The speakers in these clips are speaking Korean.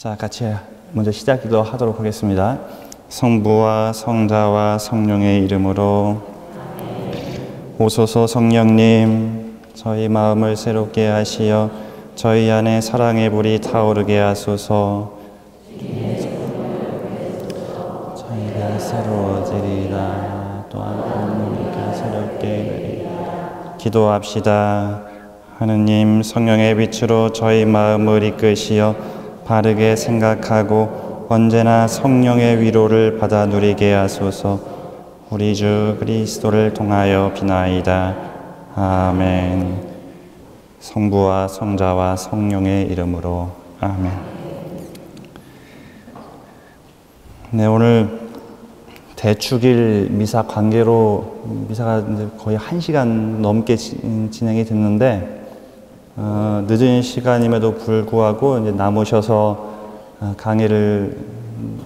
자, 같이 먼저 시작 기도하도록 하겠습니다. 성부와 성자와 성령의 이름으로. 오소서. 성령님, 저희 마음을 새롭게 하시어 저희 안에 사랑의 불이 타오르게 하소서. 저희가 새로워지리라. 또한 우리가 새롭게 되리라. 기도합시다. 하느님, 성령의 빛으로 저희 마음을 이끄시어 바르게 생각하고 언제나 성령의 위로를 받아 누리게 하소서. 우리 주 그리스도를 통하여 비나이다. 아멘. 성부와 성자와 성령의 이름으로. 아멘. 네, 오늘 대축일 미사 관계로 미사가 이제 거의 1시간 넘게 진행이 됐는데, 늦은 시간임에도 불구하고 이제 남으셔서 강의를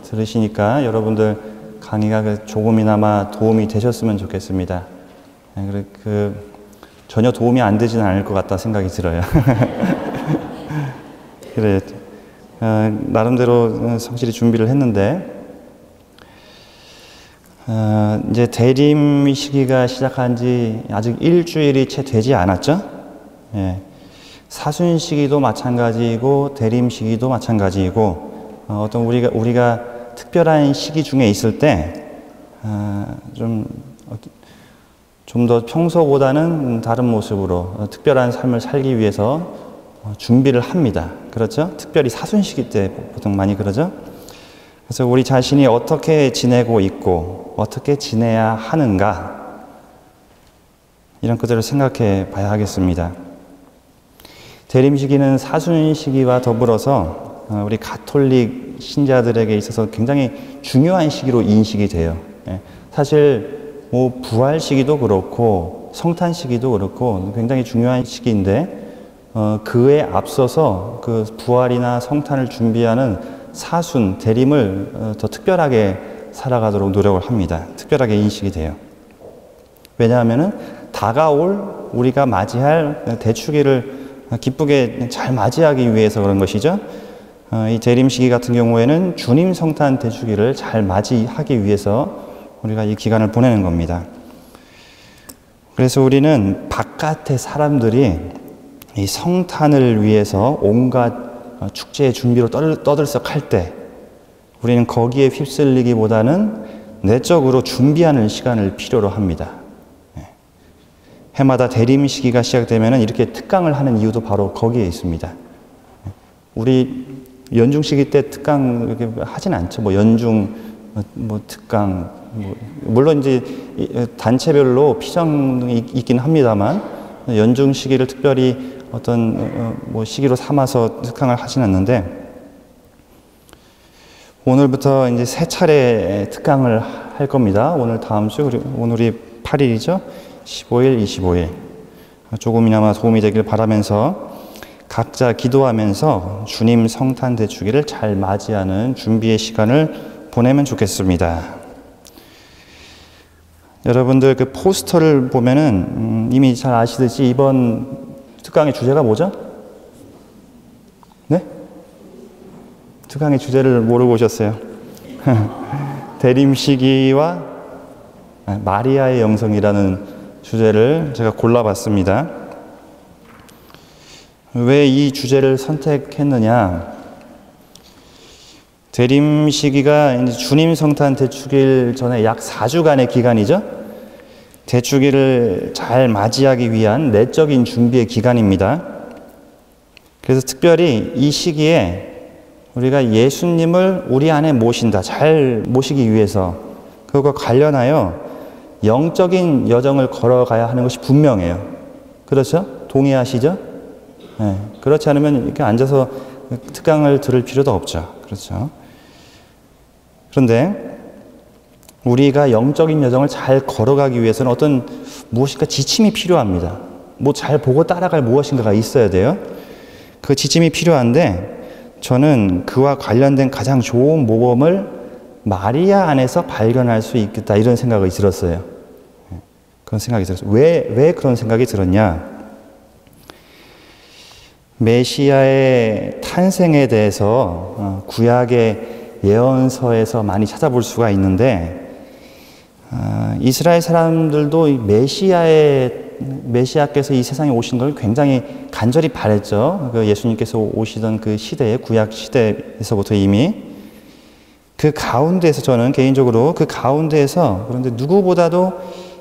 들으시니까 여러분들 강의가 조금이나마 도움이 되셨으면 좋겠습니다. 전혀 도움이 안 되지는 않을 것 같다 생각이 들어요. 그래, 나름대로 성실히 준비를 했는데, 이제 대림 시기가 시작한 지 아직 일주일이 채 되지 않았죠? 예. 사순 시기도 마찬가지이고 대림 시기도 마찬가지이고, 어떤 우리가 특별한 시기 중에 있을 때 좀 더 평소보다는 다른 모습으로 특별한 삶을 살기 위해서 준비를 합니다. 그렇죠? 특별히 사순 시기 때 보통 많이 그러죠? 그래서 우리 자신이 어떻게 지내고 있고 어떻게 지내야 하는가, 이런 것들을 생각해 봐야 하겠습니다. 대림 시기는 사순 시기와 더불어서 우리 가톨릭 신자들에게 있어서 굉장히 중요한 시기로 인식이 돼요. 사실 뭐 부활 시기도 그렇고 성탄 시기도 그렇고 굉장히 중요한 시기인데, 그에 앞서서 그 부활이나 성탄을 준비하는 사순, 대림을 더 특별하게 살아가도록 노력을 합니다. 특별하게 인식이 돼요. 왜냐하면은 다가올 우리가 맞이할 대축일을 기쁘게 잘 맞이하기 위해서 그런 것이죠. 이 대림 시기 같은 경우에는 주님 성탄 대축일을 잘 맞이하기 위해서 우리가 이 기간을 보내는 겁니다. 그래서 우리는 바깥의 사람들이 이 성탄을 위해서 온갖 축제의 준비로 떠들썩할 때 우리는 거기에 휩쓸리기보다는 내적으로 준비하는 시간을 필요로 합니다. 해마다 대림 시기가 시작되면 이렇게 특강을 하는 이유도 바로 거기에 있습니다. 우리 연중 시기 때 특강 이렇게 하진 않죠. 뭐 연중, 뭐 특강, 물론 이제 단체별로 피정이 있긴 합니다만, 연중 시기를 특별히 어떤 뭐 시기로 삼아서 특강을 하진 않는데, 오늘부터 이제 3차례 특강을 할 겁니다. 오늘 다음 주, 그리고 오늘이 8일이죠. 15일, 25일. 조금이나마 도움이 되길 바라면서 각자 기도하면서 주님 성탄 대축일을 잘 맞이하는 준비의 시간을 보내면 좋겠습니다. 여러분들 그 포스터를 보면은 이미 잘 아시듯이 이번 특강의 주제가 뭐죠? 네? 특강의 주제를 모르고 오셨어요. 대림 시기와 마리아의 영성이라는 주제를 제가 골라봤습니다. 왜 이 주제를 선택했느냐? 대림 시기가 이제 주님 성탄 대축일 전에 약 4주간의 기간이죠. 대축일을 잘 맞이하기 위한 내적인 준비의 기간입니다. 그래서 특별히 이 시기에 우리가 예수님을 우리 안에 모신다, 잘 모시기 위해서 그것과 관련하여 영적인 여정을 걸어가야 하는 것이 분명해요. 그렇죠? 동의하시죠? 네. 그렇지 않으면 이렇게 앉아서 특강을 들을 필요도 없죠. 그렇죠? 그런데 우리가 영적인 여정을 잘 걸어가기 위해서는 어떤 무엇인가 지침이 필요합니다. 뭐 잘 보고 따라갈 무엇인가가 있어야 돼요. 그 지침이 필요한데, 저는 그와 관련된 가장 좋은 모범을 마리아 안에서 발견할 수 있겠다, 이런 생각이 들었어요. 그런 생각이 들었어요. 왜 그런 생각이 들었냐? 메시아의 탄생에 대해서 구약의 예언서에서 많이 찾아볼 수가 있는데, 이스라엘 사람들도 메시아께서 이 세상에 오신 걸 굉장히 간절히 바랬죠. 예수님께서 오시던 그 시대에, 구약 시대에서부터 이미. 그 가운데서 저는 개인적으로 그 가운데에서, 그런데 누구보다도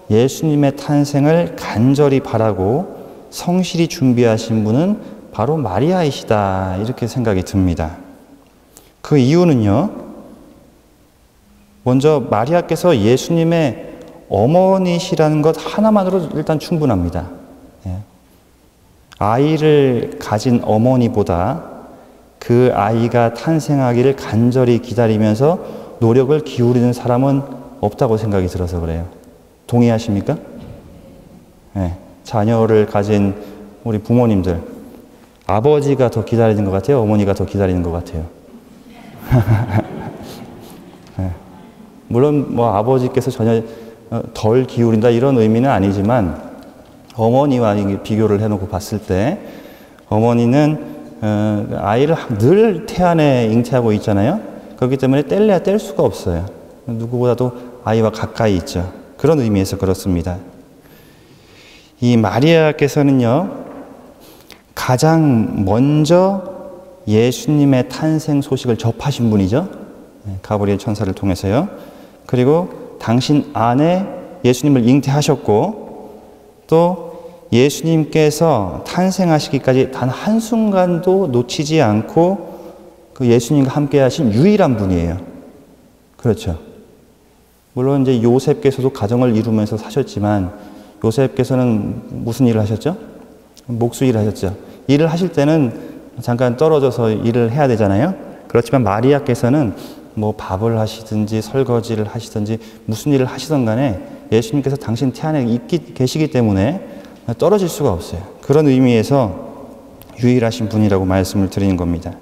예수님의 탄생을 간절히 바라고 성실히 준비하신 분은 바로 마리아이시다, 이렇게 생각이 듭니다. 그 이유는요, 먼저 마리아께서 예수님의 어머니시라는 것 하나만으로 일단 충분합니다. 아이를 가진 어머니보다 그 아이가 탄생하기를 간절히 기다리면서 노력을 기울이는 사람은 없다고 생각이 들어서 그래요. 동의하십니까? 자녀를 가진 우리 부모님들, 아버지가 더 기다리는 것 같아요? 어머니가 더 기다리는 것 같아요? 물론 뭐 아버지께서 전혀 덜 기울인다 이런 의미는 아니지만, 어머니와 비교를 해놓고 봤을 때 어머니는 아이를 늘 태안에 잉태하고 있잖아요. 그렇기 때문에 뗄래야 뗄 수가 없어요. 누구보다도 아이와 가까이 있죠. 그런 의미에서 그렇습니다. 이 마리아께서는요, 가장 먼저 예수님의 탄생 소식을 접하신 분이죠. 가브리엘 천사를 통해서요. 그리고 당신 안에 예수님을 잉태하셨고, 또 예수님께서 탄생하시기까지 단 한순간도 놓치지 않고 그 예수님과 함께 하신 유일한 분이에요. 그렇죠. 물론 이제 요셉께서도 가정을 이루면서 사셨지만, 요셉께서는 무슨 일을 하셨죠? 목수 일을 하셨죠. 일을 하실 때는 잠깐 떨어져서 일을 해야 되잖아요. 그렇지만 마리아께서는 뭐 밥을 하시든지 설거지를 하시든지 무슨 일을 하시던 간에 예수님께서 당신 태안에 계시기 때문에 떨어질 수가 없어요. 그런 의미에서 유일하신 분이라고 말씀을 드리는 겁니다.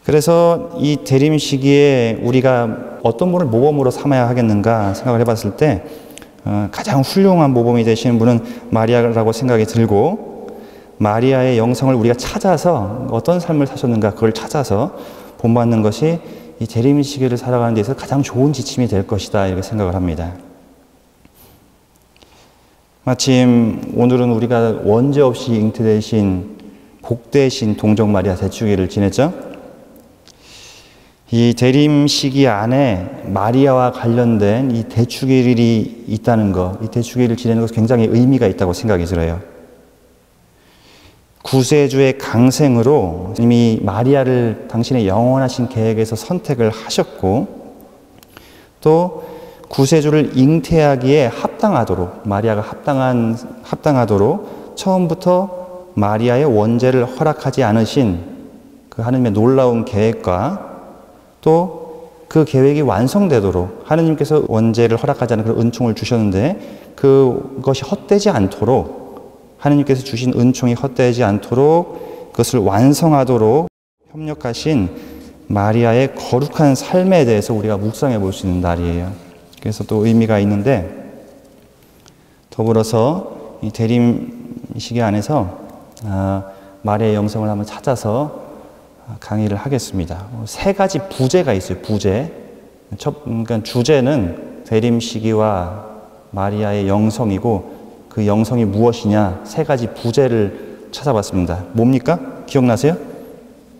그래서 이 대림 시기에 우리가 어떤 분을 모범으로 삼아야 하겠는가 생각을 해봤을 때, 가장 훌륭한 모범이 되시는 분은 마리아라고 생각이 들고, 마리아의 영성을 우리가 찾아서 어떤 삶을 사셨는가 그걸 찾아서 본받는 것이 이 대림 시기를 살아가는 데 있어서 가장 좋은 지침이 될 것이다, 이렇게 생각을 합니다. 마침 오늘은 우리가 원죄 없이 잉태되신 복되신 동정 마리아 대축일을 지냈죠. 이 대림 시기 안에 마리아와 관련된 이 대축일이 있다는 것, 이 대축일을 지내는 것은 굉장히 의미가 있다고 생각이 들어요. 구세주의 강생으로 이미 마리아를 당신의 영원하신 계획에서 선택을 하셨고, 또 구세주를 잉태하기에 합당하도록, 마리아가 합당하도록 처음부터 마리아의 원죄를 허락하지 않으신 그 하느님의 놀라운 계획과, 또 그 계획이 완성되도록 하느님께서 원죄를 허락하지 않은 그런 은총을 주셨는데, 그것이 헛되지 않도록, 하느님께서 주신 은총이 헛되지 않도록 그것을 완성하도록 협력하신 마리아의 거룩한 삶에 대해서 우리가 묵상해 볼 수 있는 날이에요. 그래서 또 의미가 있는데, 더불어서 이 대림 시기 안에서 마리아의 영성을 한번 찾아서 강의를 하겠습니다. 세 가지 부제가 있어요. 부제. 그러니까 주제는 대림 시기와 마리아의 영성이고, 그 영성이 무엇이냐, 세 가지 부제를 찾아봤습니다. 뭡니까? 기억나세요?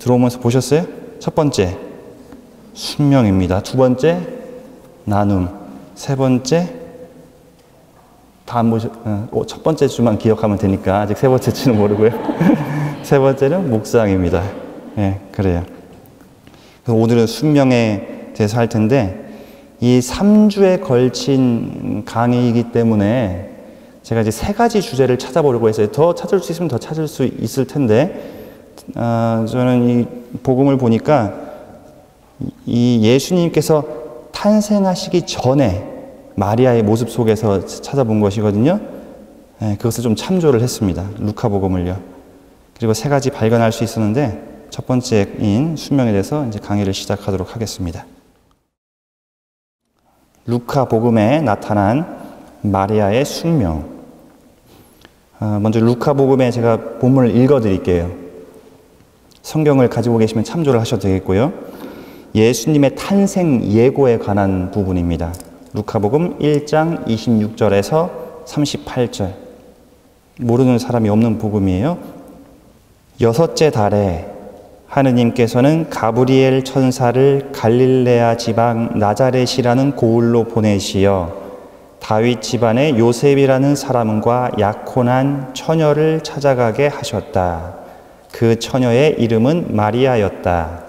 들어오면서 보셨어요? 첫 번째, 순명입니다. 두 번째, 나눔. 세 번째, 첫 번째 주만 기억하면 되니까 아직 세 번째 주는 모르고요. 세 번째는 묵상입니다. 그래요. 오늘은 순명에 대해서 할 텐데, 이 3주에 걸친 강의이기 때문에 제가 이제 세 가지 주제를 찾아보려고 했어요. 더 찾을 수 있으면 더 찾을 수 있을 텐데, 저는 이 복음을 보니까 이 예수님께서 탄생하시기 전에 마리아의 모습 속에서 찾아본 것이거든요. 그것을 좀 참조를 했습니다. 루카복음을요. 그리고 세 가지 발견할 수 있었는데, 첫 번째인 순명에 대해서 이제 강의를 시작하도록 하겠습니다. 루카복음에 나타난 마리아의 순명. 먼저 루카복음에 제가 본문을 읽어드릴게요. 성경을 가지고 계시면 참조를 하셔도 되겠고요. 예수님의 탄생 예고에 관한 부분입니다. 루카복음 1장 26절에서 38절. 모르는 사람이 없는 복음이에요. 여섯째 달에 하느님께서는 가브리엘 천사를 갈릴레아 지방 나자렛이라는 고을로 보내시어 다윗 집안의 요셉이라는 사람과 약혼한 처녀를 찾아가게 하셨다. 그 처녀의 이름은 마리아였다.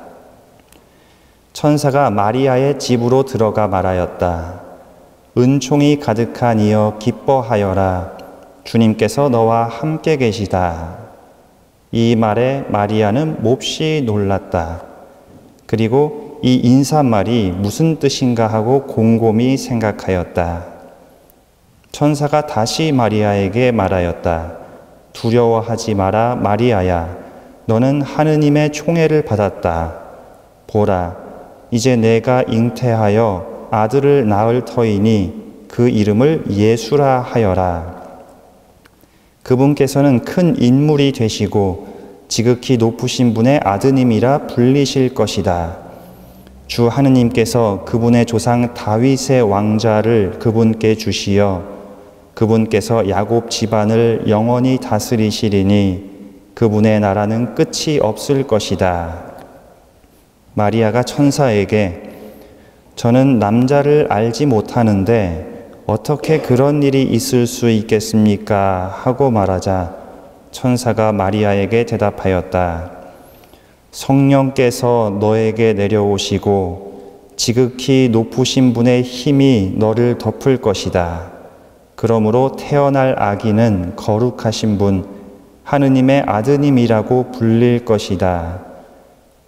천사가 마리아의 집으로 들어가 말하였다. 은총이 가득한 이여 기뻐하여라. 주님께서 너와 함께 계시다. 이 말에 마리아는 몹시 놀랐다. 그리고 이 인사말이 무슨 뜻인가 하고 곰곰이 생각하였다. 천사가 다시 마리아에게 말하였다. 두려워하지 마라 마리아야. 너는 하느님의 총애를 받았다. 보라, 이제 내가 잉태하여 아들을 낳을 터이니 그 이름을 예수라 하여라. 그분께서는 큰 인물이 되시고 지극히 높으신 분의 아드님이라 불리실 것이다. 주 하느님께서 그분의 조상 다윗의 왕좌를 그분께 주시어 그분께서 야곱 집안을 영원히 다스리시리니 그분의 나라는 끝이 없을 것이다. 마리아가 천사에게 저는 남자를 알지 못하는데 어떻게 그런 일이 있을 수 있겠습니까? 하고 말하자 천사가 마리아에게 대답하였다. 성령께서 너에게 내려오시고 지극히 높으신 분의 힘이 너를 덮을 것이다. 그러므로 태어날 아기는 거룩하신 분, 하느님의 아드님이라고 불릴 것이다.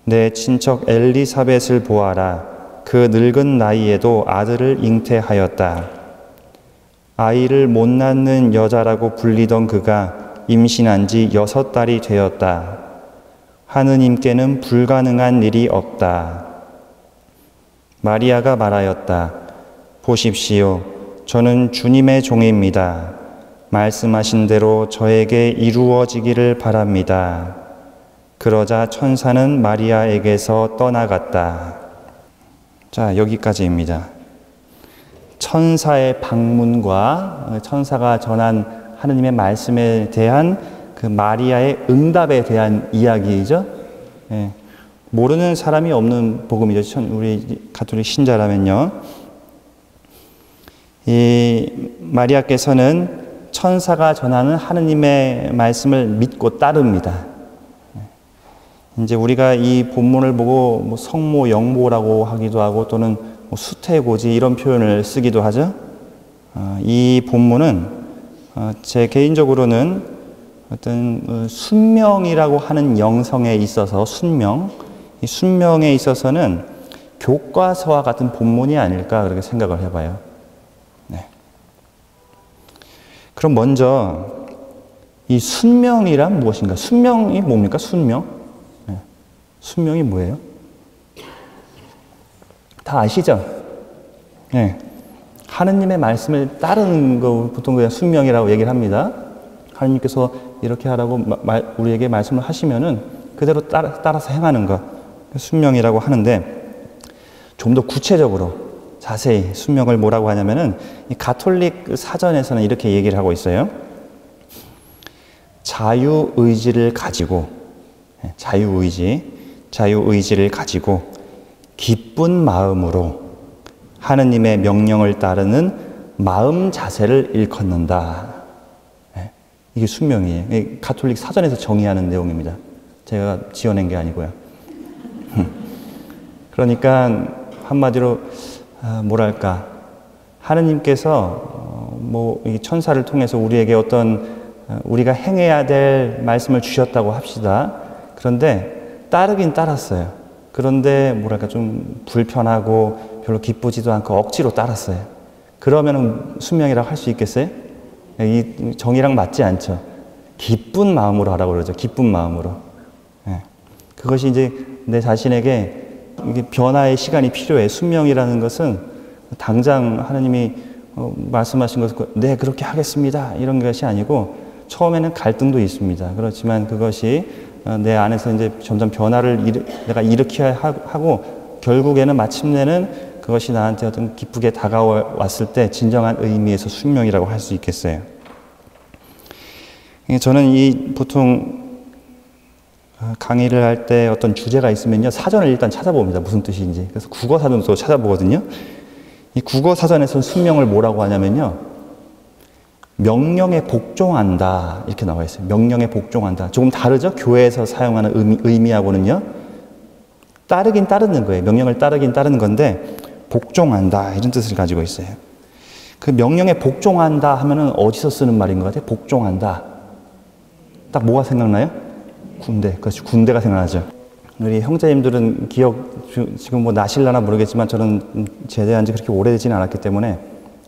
내 친척 엘리사벳을 보아라. 그 늙은 나이에도 아들을 잉태하였다. 아이를 못 낳는 여자라고 불리던 그가 임신한 지 6달이 되었다. 하느님께는 불가능한 일이 없다. 마리아가 말하였다. 보십시오. 저는 주님의 종입니다. 말씀하신 대로 저에게 이루어지기를 바랍니다. 그러자 천사는 마리아에게서 떠나갔다. 자, 여기까지입니다. 천사의 방문과 천사가 전한 하느님의 말씀에 대한 그 마리아의 응답에 대한 이야기이죠. 예. 모르는 사람이 없는 복음이죠. 우리 가톨릭 신자라면요. 이 마리아께서는 천사가 전하는 하느님의 말씀을 믿고 따릅니다. 이제 우리가 이 본문을 보고 뭐 성모, 영모라고 하기도 하고 또는 뭐 수태고지 이런 표현을 쓰기도 하죠. 이 본문은 제 개인적으로는 어떤 순명이라고 하는 영성에 있어서 이 순명에 있어서는 교과서와 같은 본문이 아닐까 그렇게 생각을 해봐요. 네. 그럼 먼저 이 순명이란 무엇인가? 순명이 뭡니까? 순명? 네. 순명이 뭐예요? 다 아시죠? 네. 하느님의 말씀을 따르는 거 보통 그냥 순명이라고 얘기를 합니다. 하느님께서 이렇게 하라고 우리에게 말씀을 하시면은 그대로 따라서 행하는 것, 순명이라고 하는데 좀 더 구체적으로 자세히 순명을 뭐라고 하냐면은 이 가톨릭 사전에서는 이렇게 얘기를 하고 있어요. 자유의지를 가지고 자유의지를 가지고 기쁜 마음으로 하느님의 명령을 따르는 마음 자세를 일컫는다. 이게 순명이에요. 가톨릭 사전에서 정의하는 내용입니다. 제가 지어낸 게 아니고요. 그러니까 한마디로 뭐랄까 하느님께서 이 천사를 통해서 우리에게 어떤 우리가 행해야 될 말씀을 주셨다고 합시다. 그런데 따르긴 따랐어요. 그런데 뭐랄까 좀 불편하고 별로 기쁘지도 않고 억지로 따랐어요. 그러면 순명이라고 할 수 있겠어요? 이 정의랑 맞지 않죠. 기쁜 마음으로 하라고 그러죠. 기쁜 마음으로. 그것이 이제 내 자신에게 이게 변화의 시간이 필요해. 순명이라는 것은 당장 하나님이 말씀하신 것을 네 그렇게 하겠습니다 이런 것이 아니고 처음에는 갈등도 있습니다. 그렇지만 그것이 내 안에서 이제 점점 변화를 내가 일으켜야 하고 결국에는 마침내는 그것이 나한테 어떤 기쁘게 다가왔을 때 진정한 의미에서 순명이라고 할 수 있겠어요. 저는 보통 강의를 할 때 어떤 주제가 있으면요, 사전을 일단 찾아봅니다. 무슨 뜻인지. 그래서 국어 사전도 찾아보거든요. 이 국어 사전에서는 순명을 뭐라고 하냐면요, 명령에 복종한다 이렇게 나와 있어요. 명령에 복종한다. 조금 다르죠? 교회에서 사용하는 의미하고는요. 따르긴 따르는 거예요. 명령을 따르긴 따르는 건데 복종한다 이런 뜻을 가지고 있어요. 그 명령에 복종한다 하면은 어디서 쓰는 말인 것 같아요? 복종한다. 딱 뭐가 생각나요? 군대. 그렇죠. 군대가 생각나죠. 우리 형제님들은 기억 지금 뭐 나실라나 모르겠지만 저는 제대한 지 그렇게 오래되지는 않았기 때문에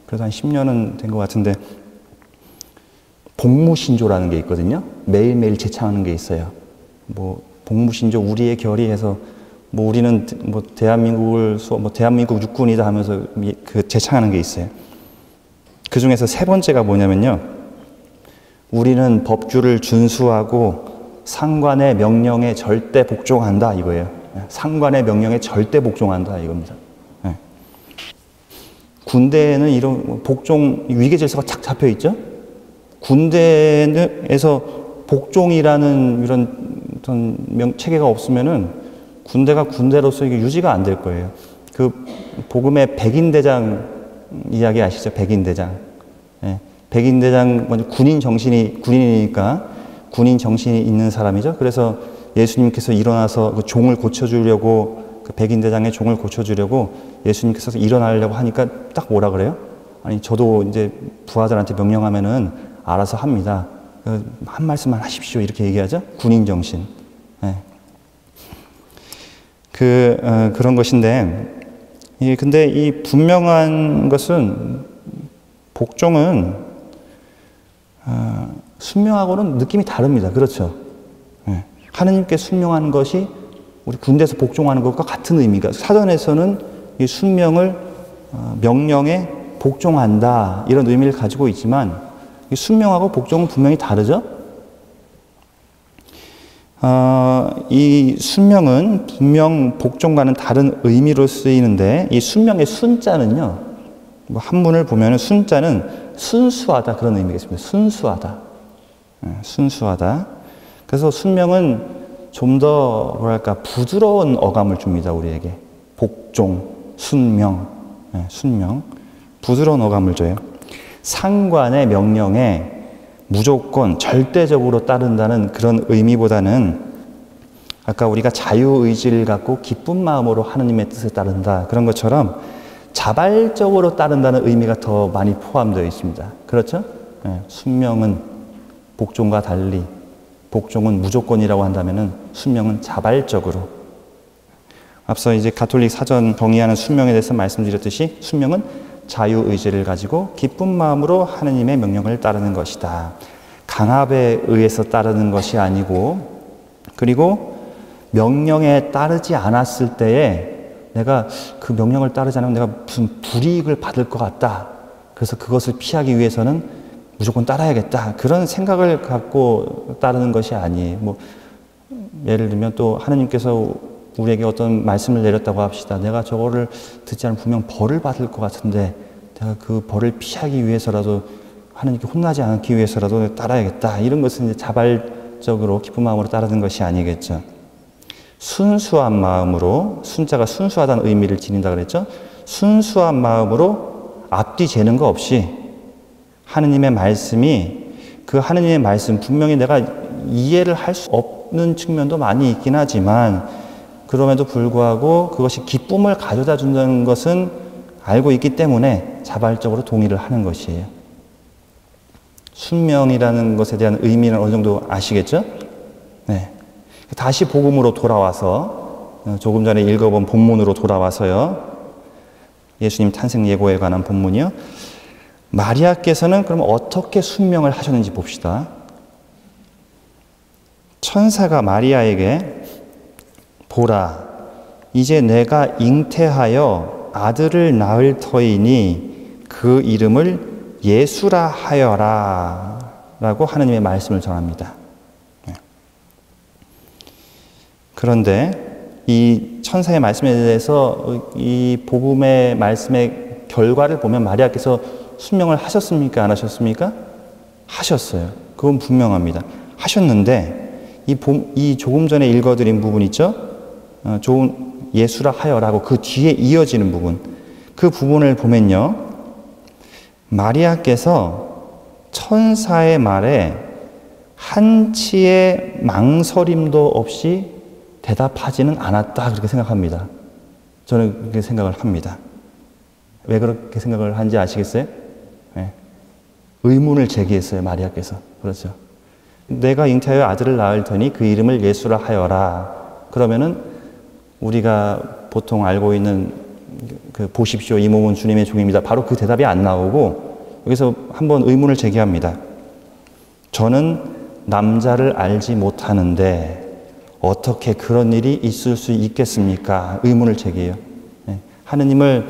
그래도 한 10년은 된 것 같은데 복무신조라는 게 있거든요. 매일매일 제창하는 게 있어요. 뭐 복무신조 우리의 결의 해서 뭐 우리는 뭐 대한민국 육군이다 하면서 그 제창하는 게 있어요. 그 중에서 세 번째가 뭐냐면요, 우리는 법규를 준수하고 상관의 명령에 절대 복종한다 이거예요. 상관의 명령에 절대 복종한다 이겁니다. 네. 군대에는 이런 복종 위계 질서가 착 잡혀 있죠. 군대에서 복종이라는 이런 어떤 체계가 없으면은 군대가 군대로서 이게 유지가 안 될 거예요. 그 복음의 백인대장 이야기 아시죠? 백인대장. 네. 백인대장 먼저 군인이니까 군인 정신이 있는 사람이죠. 그래서 예수님께서 일어나서 그 종을 고쳐주려고, 그 백인대장의 종을 고쳐주려고 예수님께서 일어나려고 하니까 딱 뭐라 그래요? 아니, 저도 이제 부하들한테 명령하면은 알아서 합니다. 한 말씀만 하십시오. 이렇게 얘기하죠. 군인 정신. 네. 그런 것인데, 근데 이 분명한 것은 복종은 순명하고는 느낌이 다릅니다. 그렇죠? 네. 하느님께 순명한 것이 우리 군대에서 복종하는 것과 같은 의미가, 사전에서는 이 순명을 명령에 복종한다 이런 의미를 가지고 있지만 이 순명하고 복종은 분명히 다르죠? 이 순명은 분명 복종과는 다른 의미로 쓰이는데 이 순명의 순자는요, 뭐 한문을 보면은 순자는 순수하다 그런 의미가 있습니다. 순수하다. 순수하다. 그래서 순명은 좀 더 뭐랄까 부드러운 어감을 줍니다. 우리에게. 복종, 순명, 순명. 부드러운 어감을 줘요. 상관의 명령에 무조건 절대적으로 따른다는 그런 의미보다는 아까 우리가 자유의지를 갖고 기쁜 마음으로 하느님의 뜻에 따른다 그런 것처럼 자발적으로 따른다는 의미가 더 많이 포함되어 있습니다. 그렇죠? 순명은 복종과 달리 복종은 무조건이라고 한다면은 순명은 자발적으로. 앞서 이제 가톨릭 사전 정의하는 순명에 대해서 말씀드렸듯이 순명은 자유의지를 가지고 기쁜 마음으로 하느님의 명령을 따르는 것이다. 강압에 의해서 따르는 것이 아니고, 그리고 명령에 따르지 않았을 때에 내가 그 명령을 따르지 않으면 내가 무슨 불이익을 받을 것 같다. 그래서 그것을 피하기 위해서는 무조건 따라야겠다. 그런 생각을 갖고 따르는 것이 아니에요. 뭐 예를 들면 또 하느님께서 우리에게 어떤 말씀을 내렸다고 합시다. 내가 저거를 듣지 않으면 분명 벌을 받을 것 같은데 내가 그 벌을 피하기 위해서라도, 하느님께 혼나지 않기 위해서라도 따라야겠다. 이런 것은 이제 자발적으로 기쁜 마음으로 따르는 것이 아니겠죠. 순수한 마음으로, 순자가 순수하다는 의미를 지닌다 그랬죠. 순수한 마음으로 앞뒤 재는 거 없이 하느님의 말씀이, 그 하느님의 말씀 분명히 내가 이해를 할 수 없는 측면도 많이 있긴 하지만 그럼에도 불구하고 그것이 기쁨을 가져다 준다는 것은 알고 있기 때문에 자발적으로 동의를 하는 것이에요. 순명이라는 것에 대한 의미는 어느 정도 아시겠죠? 네. 다시 복음으로 돌아와서 조금 전에 읽어본 본문으로 돌아와서요. 예수님 탄생 예고에 관한 본문이요. 마리아께서는 그럼 어떻게 순명을 하셨는지 봅시다. 천사가 마리아에게 보라, 이제 내가 잉태하여 아들을 낳을 터이니 그 이름을 예수라 하여라 라고 하느님의 말씀을 전합니다. 그런데 이 천사의 말씀에 대해서 이 복음의 말씀의 결과를 보면 마리아께서 순명을 하셨습니까? 안 하셨습니까? 하셨어요. 그건 분명합니다. 하셨는데 이 조금 전에 읽어드린 부분 있죠? 좋은 예수라 하여라고 그 뒤에 이어지는 부분, 그 부분을 보면요, 마리아께서 천사의 말에 한치의 망설임도 없이 대답하지는 않았다, 그렇게 생각합니다. 저는 그렇게 생각을 합니다. 왜 그렇게 생각을 한지 아시겠어요? 네. 의문을 제기했어요, 마리아께서. 그렇죠. 내가 잉태하여 아들을 낳을 테니 그 이름을 예수라 하여라. 그러면은 우리가 보통 알고 있는 그 보십시오, 이 몸은 주님의 종입니다. 바로 그 대답이 안 나오고 여기서 한번 의문을 제기합니다. 저는 남자를 알지 못하는데 어떻게 그런 일이 있을 수 있겠습니까? 의문을 제기해요. 네. 하느님을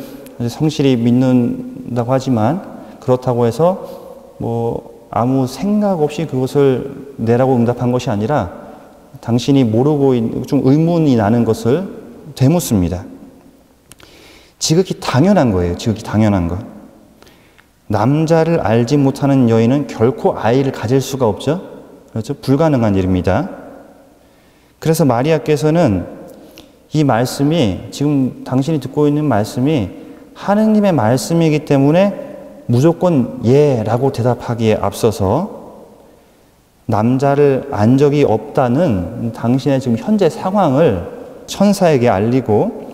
성실히 믿는다고 하지만 그렇다고 해서 뭐 아무 생각 없이 그것을 내라고 응답한 것이 아니라 당신이 모르고 좀 의문이 나는 것을 되묻습니다. 지극히 당연한 거예요. 지극히 당연한 것. 남자를 알지 못하는 여인은 결코 아이를 가질 수가 없죠. 그렇죠? 불가능한 일입니다. 그래서 마리아께서는 이 말씀이, 지금 당신이 듣고 있는 말씀이 하느님의 말씀이기 때문에 무조건 예라고 대답하기에 앞서서 남자를 안 적이 없다는 당신의 지금 현재 상황을 천사에게 알리고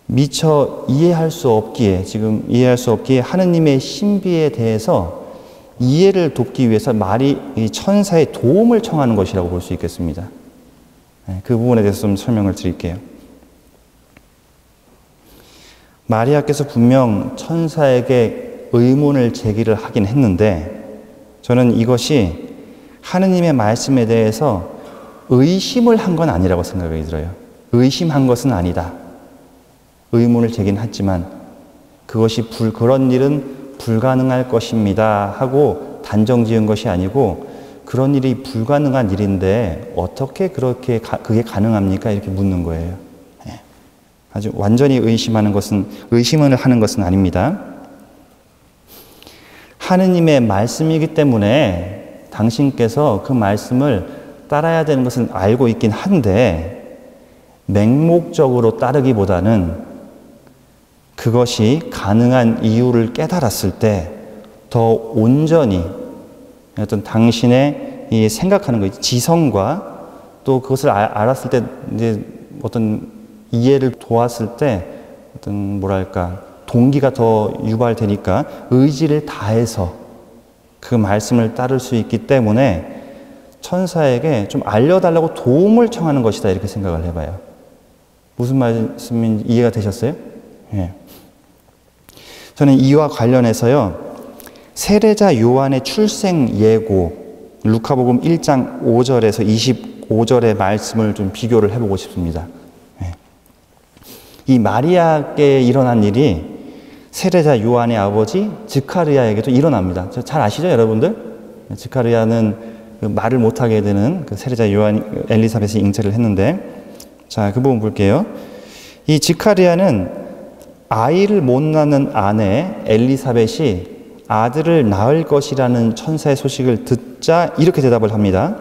미처 이해할 수 없기에, 지금 이해할 수 없기에 하느님의 신비에 대해서 이해를 돕기 위해서 이 천사의 도움을 청하는 것이라고 볼 수 있겠습니다. 그 부분에 대해서 좀 설명을 드릴게요. 마리아께서 분명 천사에게 의문을 제기를 하긴 했는데 저는 이것이 하느님의 말씀에 대해서 의심을 한 건 아니라고 생각이 들어요. 의심한 것은 아니다. 의문을 제기는 했지만 그것이 그런 일은 불가능할 것입니다 하고 단정 지은 것이 아니고 그런 일이 불가능한 일인데 어떻게 그렇게 그게 가능합니까? 이렇게 묻는 거예요. 아주 완전히 의심을 하는 것은 아닙니다. 하느님의 말씀이기 때문에 당신께서 그 말씀을 따라야 되는 것은 알고 있긴 한데 맹목적으로 따르기보다는 그것이 가능한 이유를 깨달았을 때 더 온전히 어떤 당신의 이 생각하는 것, 지성과 또 그것을 알았을 때 이제 어떤 이해를 도왔을 때 어떤 뭐랄까 동기가 더 유발되니까 의지를 다해서 그 말씀을 따를 수 있기 때문에 천사에게 좀 알려달라고 도움을 청하는 것이다 이렇게 생각을 해봐요. 무슨 말씀인지 이해가 되셨어요? 예. 저는 이와 관련해서요, 세례자 요한의 출생 예고 루카복음 1장 5절에서 25절의 말씀을 좀 비교를 해보고 싶습니다. 예. 이 마리아께 일어난 일이 세례자 요한의 아버지 즈카르야에게도 일어납니다. 잘 아시죠, 여러분들? 즈카르야는 말을 못하게 되는 그 세례자 요한 엘리사벳이 잉태를 했는데, 자, 그 부분 볼게요. 이 즈카르야는 아이를 못 낳는 아내 엘리사벳이 아들을 낳을 것이라는 천사의 소식을 듣자 이렇게 대답을 합니다.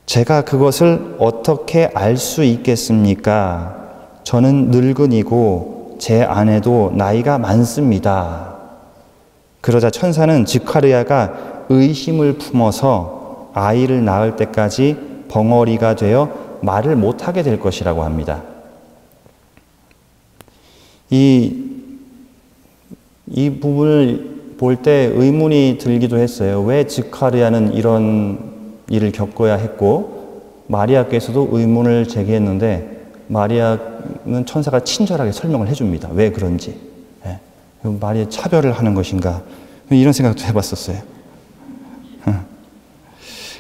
제가 그것을 어떻게 알 수 있겠습니까? 저는 늙은이고 제 아내도 나이가 많습니다. 그러자 천사는 즈카르야가 의심을 품어서 아이를 낳을 때까지 벙어리가 되어 말을 못하게 될 것이라고 합니다. 이 부분을 볼 때 의문이 들기도 했어요. 왜 즈카르야는 이런 일을 겪어야 했고 마리아께서도 의문을 제기했는데 마리아는 천사가 친절하게 설명을 해줍니다. 왜 그런지. 예. 마리아 차별을 하는 것인가. 이런 생각도 해봤었어요.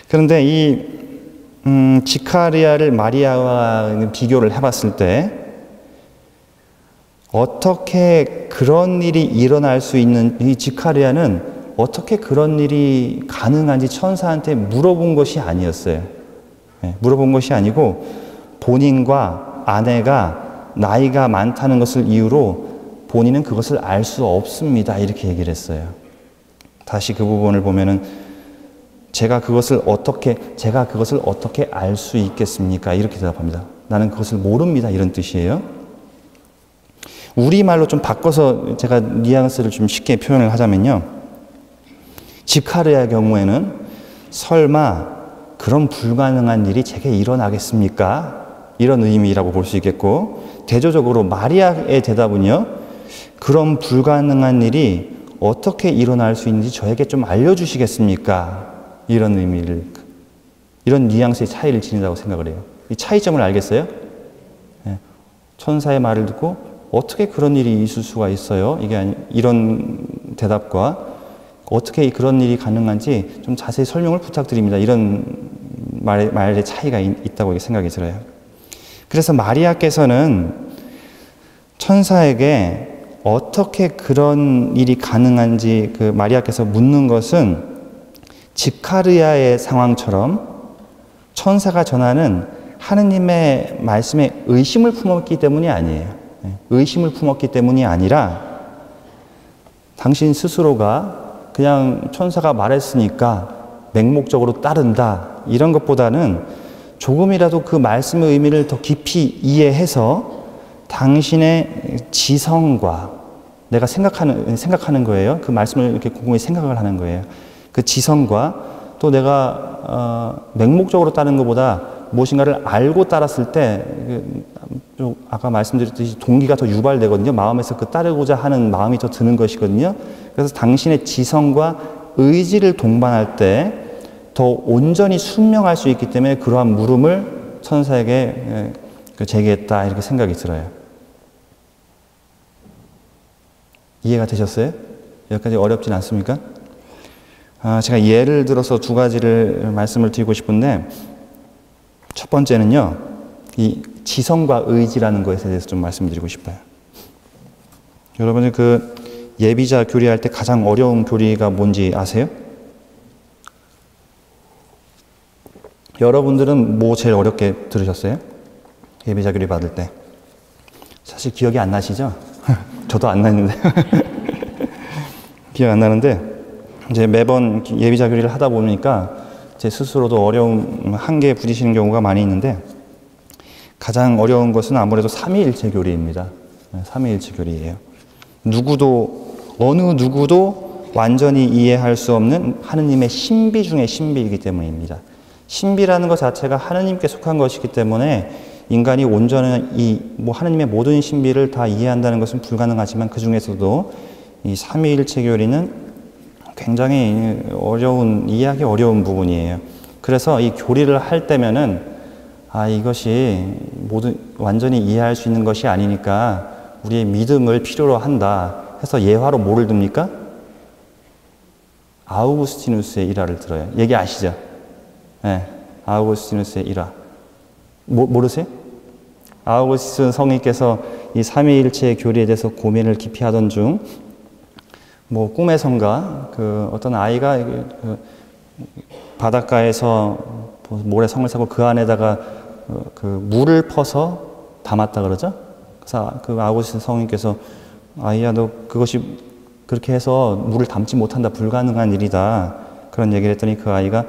그런데 이 즈카르야를 마리아와 비교를 해봤을 때 어떻게 그런 일이 일어날 수 있는, 이 즈카르야는 어떻게 그런 일이 가능한지 천사한테 물어본 것이 아니었어요. 네, 물어본 것이 아니고 본인과 아내가 나이가 많다는 것을 이유로 본인은 그것을 알 수 없습니다. 이렇게 얘기를 했어요. 다시 그 부분을 보면은 제가 그것을 어떻게 알 수 있겠습니까? 이렇게 대답합니다. 나는 그것을 모릅니다. 이런 뜻이에요. 우리말로 좀 바꿔서 제가 뉘앙스를 좀 쉽게 표현을 하자면요. 지카르의 경우에는 설마 그런 불가능한 일이 제게 일어나겠습니까? 이런 의미라고 볼 수 있겠고, 대조적으로 마리아의 대답은요. 그런 불가능한 일이 어떻게 일어날 수 있는지 저에게 좀 알려주시겠습니까? 이런 의미를, 이런 뉘앙스의 차이를 지닌다고 생각을 해요. 이 차이점을 알겠어요? 천사의 말을 듣고 어떻게 그런 일이 있을 수가 있어요? 이런 대답과 어떻게 그런 일이 가능한지 좀 자세히 설명을 부탁드립니다. 이런 말의 차이가 있다고 생각이 들어요. 그래서 마리아께서는 천사에게 어떻게 그런 일이 가능한지 그 마리아께서 묻는 것은 지카르야의 상황처럼 천사가 전하는 하느님의 말씀에 의심을 품었기 때문이 아니에요. 의심을 품었기 때문이 아니라 당신 스스로가 그냥 천사가 말했으니까 맹목적으로 따른다 이런 것보다는 조금이라도 그 말씀의 의미를 더 깊이 이해해서 당신의 지성과 내가 생각하는 거예요. 그 말씀을 이렇게 곰곰이 생각을 하는 거예요. 그 지성과 또 내가 맹목적으로 따르는 것보다 무엇인가를 알고 따랐을 때 아까 말씀드렸듯이 동기가 더 유발되거든요. 마음에서 그 따르고자 하는 마음이 더 드는 것이거든요. 그래서 당신의 지성과 의지를 동반할 때 더 온전히 순명할 수 있기 때문에 그러한 물음을 천사에게 제기했다 이렇게 생각이 들어요. 이해가 되셨어요? 여기까지 어렵진 않습니까? 제가 예를 들어서 두 가지를 말씀을 드리고 싶은데 첫 번째는요. 이 지성과 의지라는 것에 대해서 좀 말씀드리고 싶어요. 여러분들 그 예비자 교리할 때 가장 어려운 교리가 뭔지 아세요? 여러분들은 뭐 제일 어렵게 들으셨어요? 예비자 교리 받을 때. 사실 기억이 안 나시죠? 저도 안 나는데. 기억 안 나는데 이제 매번 예비자 교리를 하다 보니까 제 스스로도 어려움 한계에 부딪히는 경우가 많이 있는데 가장 어려운 것은 아무래도 삼위일체 교리입니다. 삼위일체 교리예요. 어느 누구도 완전히 이해할 수 없는 하느님의 신비 중의 신비이기 때문입니다. 신비라는 것 자체가 하느님께 속한 것이기 때문에 인간이 온전히 하느님의 모든 신비를 다 이해한다는 것은 불가능하지만 그 중에서도 이 삼위일체 교리는 굉장히 이해하기 어려운 부분이에요. 그래서 이 교리를 할 때면은 이것이 완전히 이해할 수 있는 것이 아니니까 우리의 믿음을 필요로 한다 해서 예화로 뭐를 듭니까? 아우구스티누스의 일화를 들어요. 얘기 아시죠? 네, 아우구스티누스의 일화. 모르세요? 아우구스티누스 성인께서 이 삼위일체 교리에 대해서 고민을 깊이 하던 중 꿈에선가 어떤 아이가 바닷가에서 모래성을 사고 그 안에다가 물을 퍼서 담았다 그러죠? 그래서 그 아우구스티누스 성인께서 아이야 너 그것이 그렇게 해서 물을 담지 못한다 불가능한 일이다 그런 얘기를 했더니 그 아이가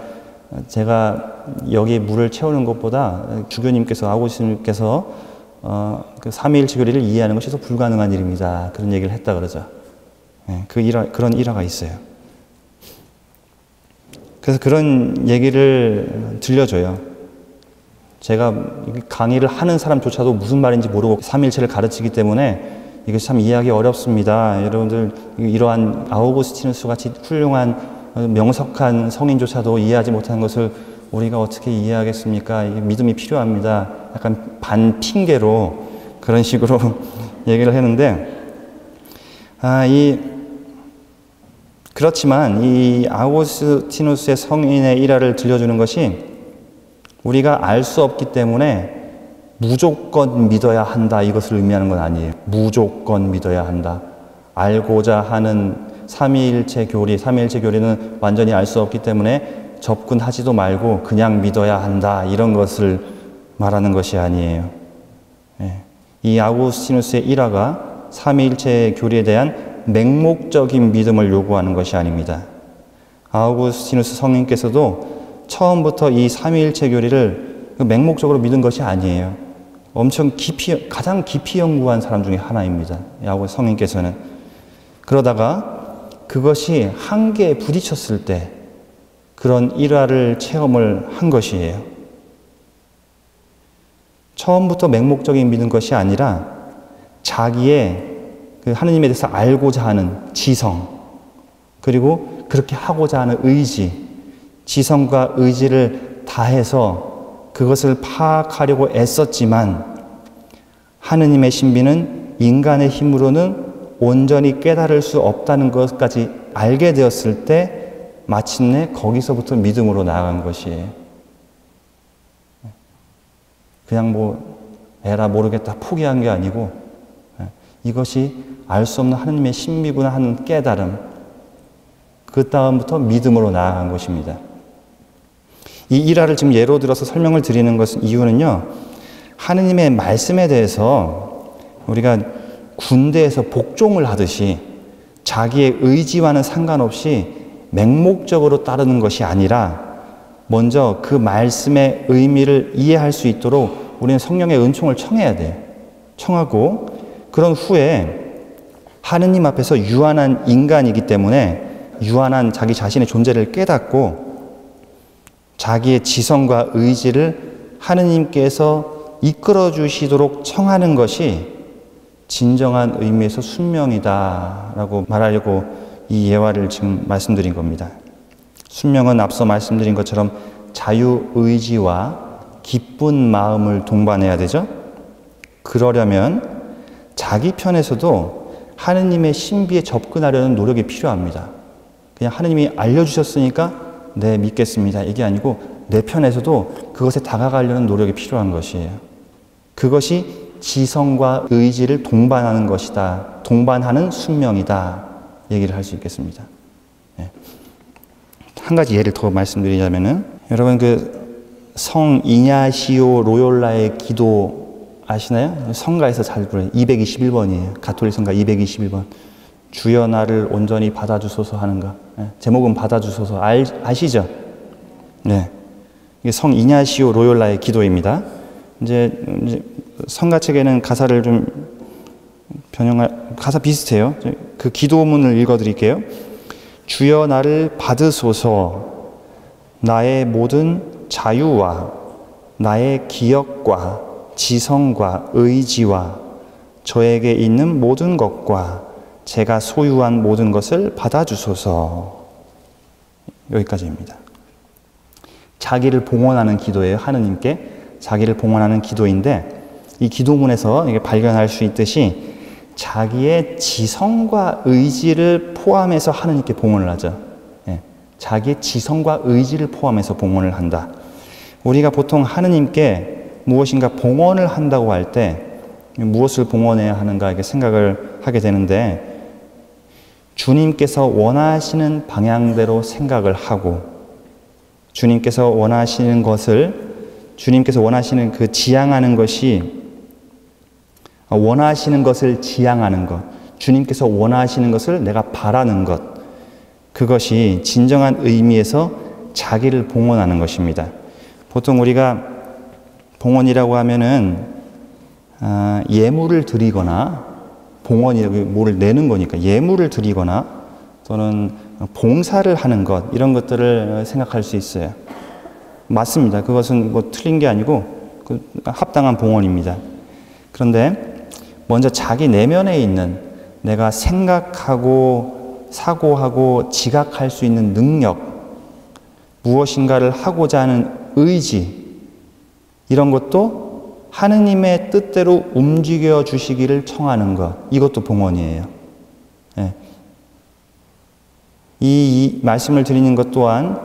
제가 여기 물을 채우는 것보다 주교님께서 아우구스티누스께서 그 삼위일체 교리를 이해하는 것이 더 불가능한 일입니다 그런 얘기를 했다 그러죠. 네, 그런 일화가 있어요. 그래서 그런 얘기를 들려줘요. 제가 강의를 하는 사람조차도 무슨 말인지 모르고 삼위일체를 가르치기 때문에 이것이 참 이해하기 어렵습니다. 여러분들 이러한 아우구스티누스 같이 훌륭한 명석한 성인조차도 이해하지 못하는 것을 우리가 어떻게 이해하겠습니까? 믿음이 필요합니다. 약간 반핑계로 그런 식으로 얘기를 했는데 그렇지만 이 아우구스티누스의 성인의 일화를 들려주는 것이 우리가 알 수 없기 때문에 무조건 믿어야 한다 이것을 의미하는 건 아니에요. 무조건 믿어야 한다. 알고자 하는 삼위일체 교리는 완전히 알 수 없기 때문에 접근하지도 말고 그냥 믿어야 한다 이런 것을 말하는 것이 아니에요. 예. 이 아우구스티누스의 일화가 삼위일체 교리에 대한 맹목적인 믿음을 요구하는 것이 아닙니다. 아우구스티누스 성인께서도 처음부터 이 삼위일체 교리를 맹목적으로 믿은 것이 아니에요. 엄청 가장 깊이 연구한 사람 중에 하나입니다. 아우구스티누스 성인께서는. 그러다가 그것이 한계에 부딪혔을 때 그런 일화를 체험을 한 것이에요. 처음부터 맹목적인 믿는 것이 아니라 자기의 그 하느님에 대해서 알고자 하는 지성, 그리고 그렇게 하고자 하는 의지, 지성과 의지를 다해서 그것을 파악하려고 애썼지만 하느님의 신비는 인간의 힘으로는 온전히 깨달을 수 없다는 것까지 알게 되었을 때 마침내 거기서부터 믿음으로 나아간 것이에요. 그냥 뭐 에라 모르겠다 포기한 게 아니고 이것이 알 수 없는 하느님의 신비구나 하는 깨달음, 그 다음부터 믿음으로 나아간 것입니다. 이 일화를 지금 예로 들어서 설명을 드리는 이유는요, 하느님의 말씀에 대해서 우리가 군대에서 복종을 하듯이 자기의 의지와는 상관없이 맹목적으로 따르는 것이 아니라 먼저 그 말씀의 의미를 이해할 수 있도록 우리는 성령의 은총을 청해야 돼요. 청하고 그런 후에 하느님 앞에서 유한한 인간이기 때문에 유한한 자기 자신의 존재를 깨닫고 자기의 지성과 의지를 하느님께서 이끌어 주시도록 청하는 것이 진정한 의미에서 순명이다라고 말하려고 이 예화를 지금 말씀드린 겁니다. 순명은 앞서 말씀드린 것처럼 자유의지와 기쁜 마음을 동반해야 되죠. 그러려면 자기 편에서도 하느님의 신비에 접근하려는 노력이 필요합니다. 그냥 하느님이 알려주셨으니까 네 믿겠습니다 이게 아니고 내 편에서도 그것에 다가가려는 노력이 필요한 것이에요. 그것이 지성과 의지를 동반하는 것이다. 동반하는 순명이다. 얘기를 할 수 있겠습니다. 네. 한 가지 예를 더 말씀드리자면은 여러분 그 성 이냐시오 로욜라의 기도 아시나요? 성가에서 잘 불러요. 221번이에요. 가톨릭 성가 221번. 주여 나를 온전히 받아주소서 하는 거. 네. 제목은 받아주소서. 아시죠? 네. 이게 성 이냐시오 로욜라의 기도입니다. 이제 성가책에는 가사를 좀 가사 비슷해요. 그 기도문을 읽어드릴게요. 주여 나를 받으소서. 나의 모든 자유와 나의 기억과 지성과 의지와 저에게 있는 모든 것과 제가 소유한 모든 것을 받아주소서. 여기까지입니다. 자기를 봉헌하는 기도예요. 하느님께 자기를 봉헌하는 기도인데 이 기도문에서 이게 발견할 수 있듯이 자기의 지성과 의지를 포함해서 하느님께 봉헌을 하죠. 예, 자기의 지성과 의지를 포함해서 봉헌을 한다. 우리가 보통 하느님께 무엇인가 봉헌을 한다고 할 때 무엇을 봉헌해야 하는가 이렇게 생각을 하게 되는데 주님께서 원하시는 방향대로 생각을 하고 주님께서 원하시는 그 지향하는 것이 원하시는 것을 지향하는 것, 주님께서 원하시는 것을 내가 바라는 것, 그것이 진정한 의미에서 자기를 봉헌하는 것입니다. 보통 우리가 봉헌이라고 하면은 예물을 드리거나 봉헌이라고 뭐를 내는 거니까 예물을 드리거나 또는 봉사를 하는 것 이런 것들을 생각할 수 있어요. 맞습니다. 그것은 뭐 틀린 게 아니고 합당한 봉헌입니다. 그런데 먼저 자기 내면에 있는 내가 생각하고 사고하고 지각할 수 있는 능력, 무엇인가를 하고자 하는 의지, 이런 것도 하느님의 뜻대로 움직여 주시기를 청하는 것, 이것도 봉헌이에요. 예. 이 말씀을 드리는 것 또한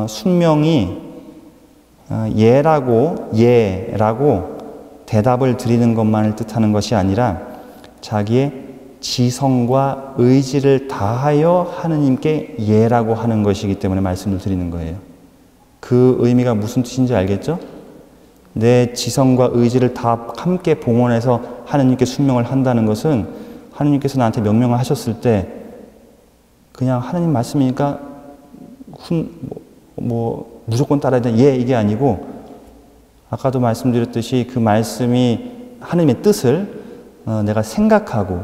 순명이 예라고 대답을 드리는 것만을 뜻하는 것이 아니라 자기의 지성과 의지를 다하여 하느님께 예라고 하는 것이기 때문에 말씀을 드리는 거예요. 그 의미가 무슨 뜻인지 알겠죠? 내 지성과 의지를 다 함께 봉헌해서 하느님께 순명을 한다는 것은 하느님께서 나한테 명령을 하셨을 때 그냥 하느님 말씀이니까 무조건 따라야 돼. 이게 아니고 아까도 말씀드렸듯이 그 말씀이 하느님의 뜻을 내가 생각하고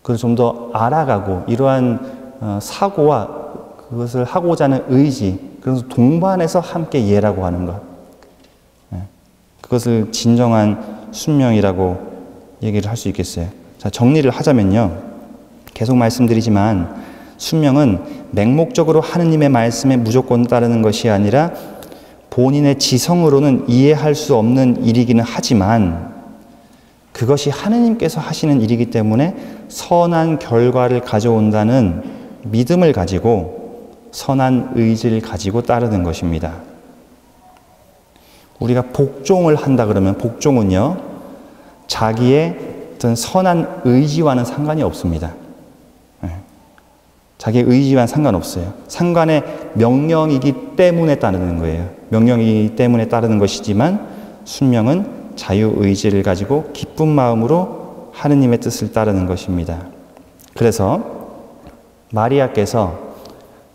그걸 좀 더 알아가고 이러한 사고와 그것을 하고자 하는 의지, 그래서 동반해서 함께 예라고 하는 것. 그것을 진정한 순명이라고 얘기를 할 수 있겠어요. 자, 정리를 하자면요. 계속 말씀드리지만 순명은 맹목적으로 하느님의 말씀에 무조건 따르는 것이 아니라 본인의 지성으로는 이해할 수 없는 일이기는 하지만 그것이 하느님께서 하시는 일이기 때문에 선한 결과를 가져온다는 믿음을 가지고 선한 의지를 가지고 따르는 것입니다. 우리가 복종을 한다 그러면 복종은요, 자기의 어떤 선한 의지와는 상관이 없습니다. 자기의 의지와는 상관없어요. 상관의 명령이기 때문에 따르는 거예요. 명령이기 때문에 따르는 것이지만 순명은 자유의지를 가지고 기쁜 마음으로 하느님의 뜻을 따르는 것입니다. 그래서 마리아께서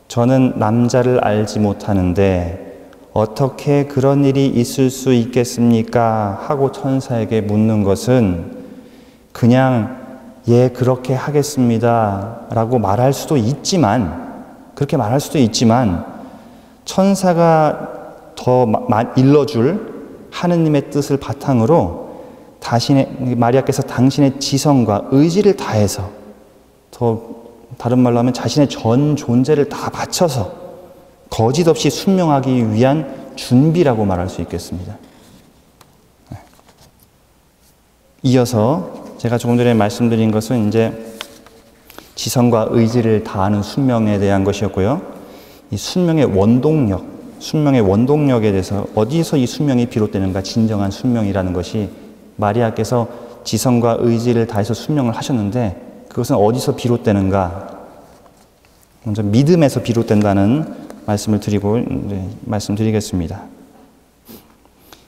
저는 남자를 알지 못하는데 어떻게 그런 일이 있을 수 있겠습니까? 하고 천사에게 묻는 것은 그냥 예, 그렇게 하겠습니다 라고 말할 수도 있지만, 그렇게 말할 수도 있지만 천사가 더 일러줄 하느님의 뜻을 바탕으로 마리아께서 당신의 지성과 의지를 다해서, 더 다른 말로 하면 자신의 전 존재를 다 바쳐서 거짓 없이 순명하기 위한 준비라고 말할 수 있겠습니다. 이어서 제가 조금 전에 말씀드린 것은 이제 지성과 의지를 다하는 순명에 대한 것이었고요. 이 순명의 원동력에 대해서 어디서 이 순명이 비롯되는가, 진정한 순명이라는 것이 마리아께서 지성과 의지를 다해서 순명을 하셨는데 그것은 어디서 비롯되는가? 먼저 믿음에서 비롯된다는 말씀을 말씀드리겠습니다.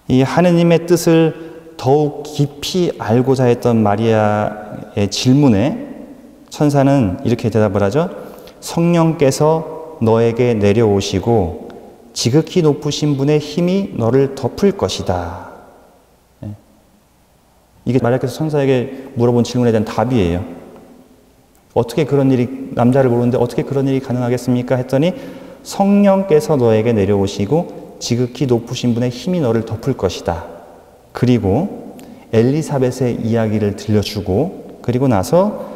이 하느님의 뜻을 더욱 깊이 알고자 했던 마리아의 질문에 천사는 이렇게 대답을 하죠. 성령께서 너에게 내려오시고 지극히 높으신 분의 힘이 너를 덮을 것이다. 이게 마리아께서 천사에게 물어본 질문에 대한 답이에요. 어떻게 그런 일이, 남자를 모르는데 어떻게 그런 일이 가능하겠습니까? 했더니 성령께서 너에게 내려오시고 지극히 높으신 분의 힘이 너를 덮을 것이다. 그리고 엘리사벳의 이야기를 들려주고 그리고 나서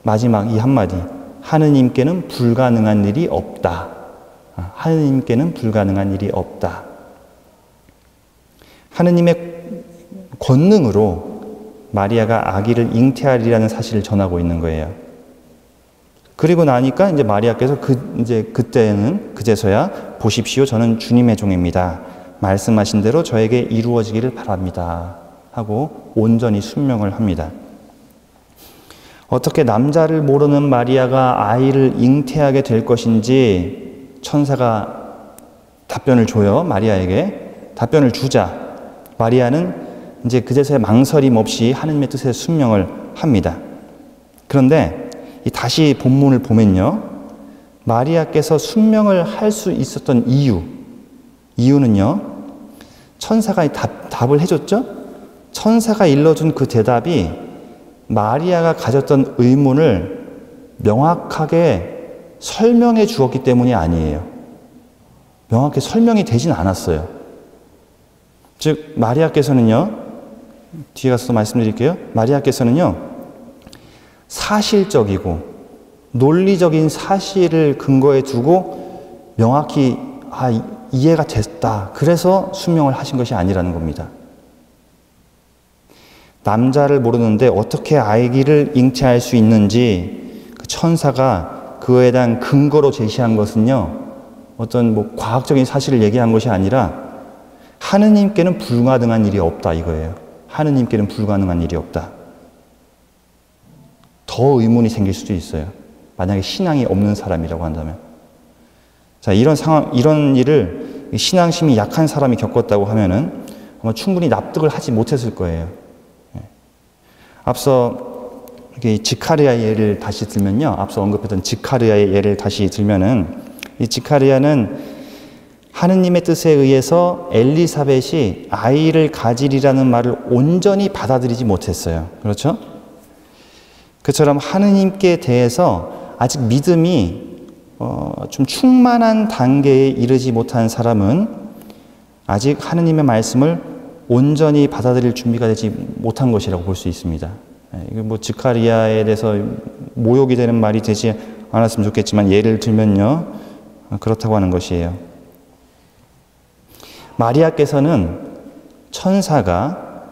마지막 이 한마디, 하느님께는 불가능한 일이 없다. 하느님께는 불가능한 일이 없다. 하느님의 권능으로 마리아가 아기를 잉태하리라는 사실을 전하고 있는 거예요. 그리고 나니까 이제 마리아께서 그제서야 보십시오, 저는 주님의 종입니다. 말씀하신 대로 저에게 이루어지기를 바랍니다. 하고 온전히 순명을 합니다. 어떻게 남자를 모르는 마리아가 아이를 잉태하게 될 것인지 천사가 답변을 줘요. 마리아에게 답변을 주자 마리아는 이제 그제서야 망설임 없이 하느님의 뜻에 순명을 합니다. 그런데 다시 본문을 보면요, 마리아께서 순명을 할 수 있었던 이유는요, 천사가 답을 해줬죠? 천사가 일러준 그 대답이 마리아가 가졌던 의문을 명확하게 설명해 주었기 때문이 아니에요. 명확히 설명이 되진 않았어요. 즉 마리아께서는요, 뒤에 가서 말씀드릴게요. 마리아께서는요, 사실적이고 논리적인 사실을 근거에 두고 명확히 이해가 됐다, 그래서 순명을 하신 것이 아니라는 겁니다. 남자를 모르는데 어떻게 아기를 잉태할 수 있는지 그 천사가 그에 대한 근거로 제시한 것은요, 어떤 과학적인 사실을 얘기한 것이 아니라 하느님께는 불가능한 일이 없다, 이거예요. 하느님께는 불가능한 일이 없다. 더 의문이 생길 수도 있어요. 만약에 신앙이 없는 사람이라고 한다면. 자, 이런 일을 신앙심이 약한 사람이 겪었다고 하면은 아마 충분히 납득을 하지 못했을 거예요. 앞서 지카리아의 예를 다시 들면요. 앞서 언급했던 지카리아의 예를 다시 들면은 이 지카리아는 하느님의 뜻에 의해서 엘리사벳이 아이를 가지리라는 말을 온전히 받아들이지 못했어요. 그렇죠? 그처럼 하느님께 대해서 아직 믿음이 좀 충만한 단계에 이르지 못한 사람은 아직 하느님의 말씀을 온전히 받아들일 준비가 되지 못한 것이라고 볼 수 있습니다. 이거 뭐 지카리아에 대해서 모욕이 되는 말이 되지 않았으면 좋겠지만 예를 들면요. 그렇다고 하는 것이에요. 마리아께서는 천사가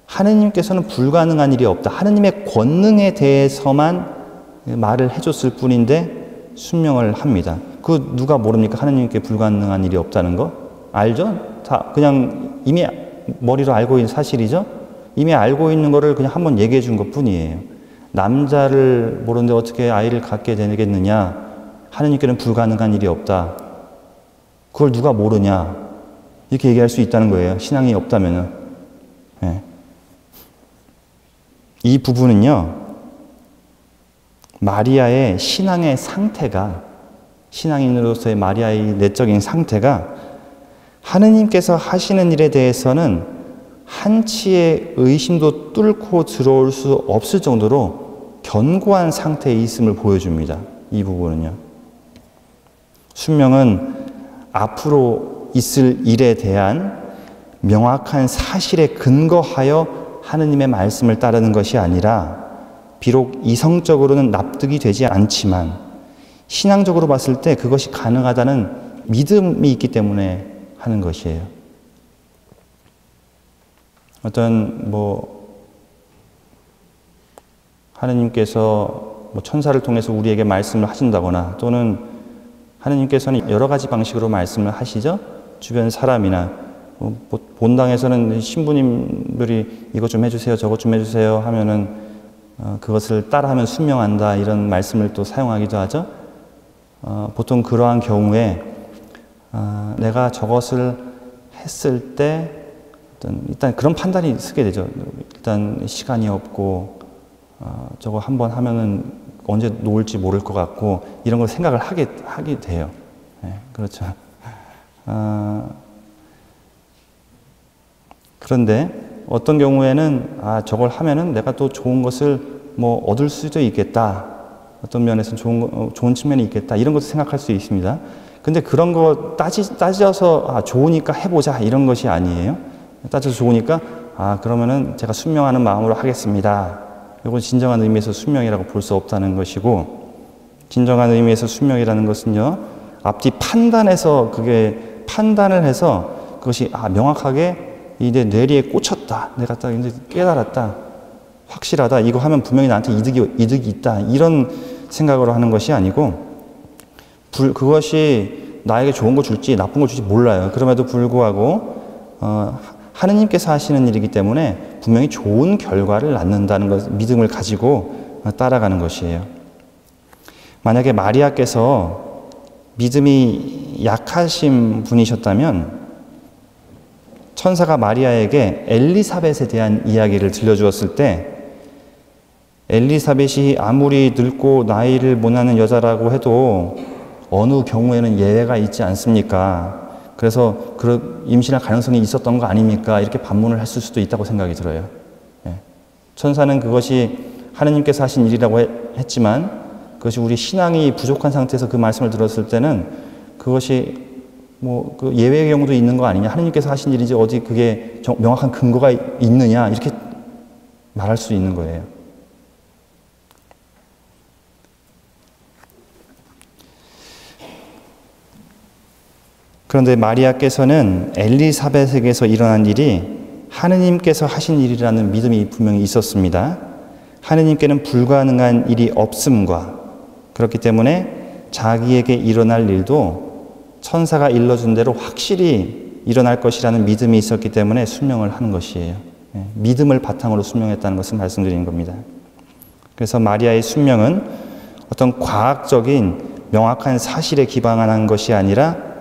하느님께서는 불가능한 일이 없다. 하느님의 권능에 대해서만 말을 해줬을 뿐인데 순명을 합니다. 그 누가 모릅니까? 하느님께 불가능한 일이 없다는 거? 알죠? 다 그냥 이미 머리로 알고 있는 사실이죠? 이미 알고 있는 거를 그냥 한번 얘기해 준 것 뿐이에요. 남자를 모르는데 어떻게 아이를 갖게 되겠느냐? 하느님께는 불가능한 일이 없다. 그걸 누가 모르냐? 이렇게 얘기할 수 있다는 거예요. 신앙이 없다면은. 네. 이 부분은요, 마리아의 신앙의 상태가, 신앙인으로서의 마리아의 내적인 상태가 하느님께서 하시는 일에 대해서는 한치의 의심도 뚫고 들어올 수 없을 정도로 견고한 상태에 있음을 보여줍니다. 이 부분은요. 순명은 앞으로 있을 일에 대한 명확한 사실에 근거하여 하느님의 말씀을 따르는 것이 아니라 비록 이성적으로는 납득이 되지 않지만 신앙적으로 봤을 때 그것이 가능하다는 믿음이 있기 때문에 하는 것이에요. 어떤 하느님께서 천사를 통해서 우리에게 말씀을 하신다거나 또는 하느님께서는 여러 가지 방식으로 말씀을 하시죠. 주변 사람이나 본당에서는 신부님들이 이것 좀 해주세요, 저것 좀 해주세요 하면은 그것을 따라하면 순명한다 이런 말씀을 또 사용하기도 하죠. 보통 그러한 경우에 내가 저것을 했을 때 일단 그런 판단이 서게 되죠. 일단 시간이 없고 저거 한번 하면은 언제 놓을지 모를 것 같고 이런 걸 생각을 하게 돼요. 네, 그렇죠. 그런데 어떤 경우에는 저걸 하면은 내가 또 좋은 것을 얻을 수도 있겠다. 어떤 면에서는 좋은 측면이 있겠다. 이런 것도 생각할 수 있습니다. 근데 그런 거 따져서 좋으니까 해보자 이런 것이 아니에요. 따져서 좋으니까 그러면은 제가 순명하는 마음으로 하겠습니다. 이건 진정한 의미에서 순명이라고 볼 수 없다는 것이고, 진정한 의미에서 순명이라는 것은요, 앞뒤 판단해서 판단을 해서 그것이 명확하게 이제 뇌리에 꽂혔다. 내가 딱 이제 깨달았다. 확실하다. 이거 하면 분명히 나한테 이득이 있다. 이런 생각으로 하는 것이 아니고, 그것이 나에게 좋은 거 줄지 나쁜 거 줄지 몰라요. 그럼에도 불구하고 하느님께서 하시는 일이기 때문에 분명히 좋은 결과를 낳는다는 것, 믿음을 가지고 따라가는 것이에요. 만약에 마리아께서 믿음이 약하신 분이셨다면 천사가 마리아에게 엘리사벳에 대한 이야기를 들려주었을 때 엘리사벳이 아무리 늙고 나이를 못하는 여자라고 해도 어느 경우에는 예외가 있지 않습니까? 그래서 임신할 가능성이 있었던 거 아닙니까? 이렇게 반문을 했을 수도 있다고 생각이 들어요. 예. 천사는 그것이 하느님께서 하신 일이라고 했지만 그것이 우리 신앙이 부족한 상태에서 그 말씀을 들었을 때는 그것이 그 예외의 경우도 있는 거 아니냐? 하느님께서 하신 일이지 어디 그게 명확한 근거가 있느냐? 이렇게 말할 수 있는 거예요. 그런데 마리아께서는 엘리사벳에게서 일어난 일이 하느님께서 하신 일이라는 믿음이 분명히 있었습니다. 하느님께는 불가능한 일이 없음과 그렇기 때문에 자기에게 일어날 일도 천사가 일러준 대로 확실히 일어날 것이라는 믿음이 있었기 때문에 순명을 하는 것이에요. 믿음을 바탕으로 순명했다는 것을 말씀드리는 겁니다. 그래서 마리아의 순명은 어떤 과학적인 명확한 사실에 기반한 것이 아니라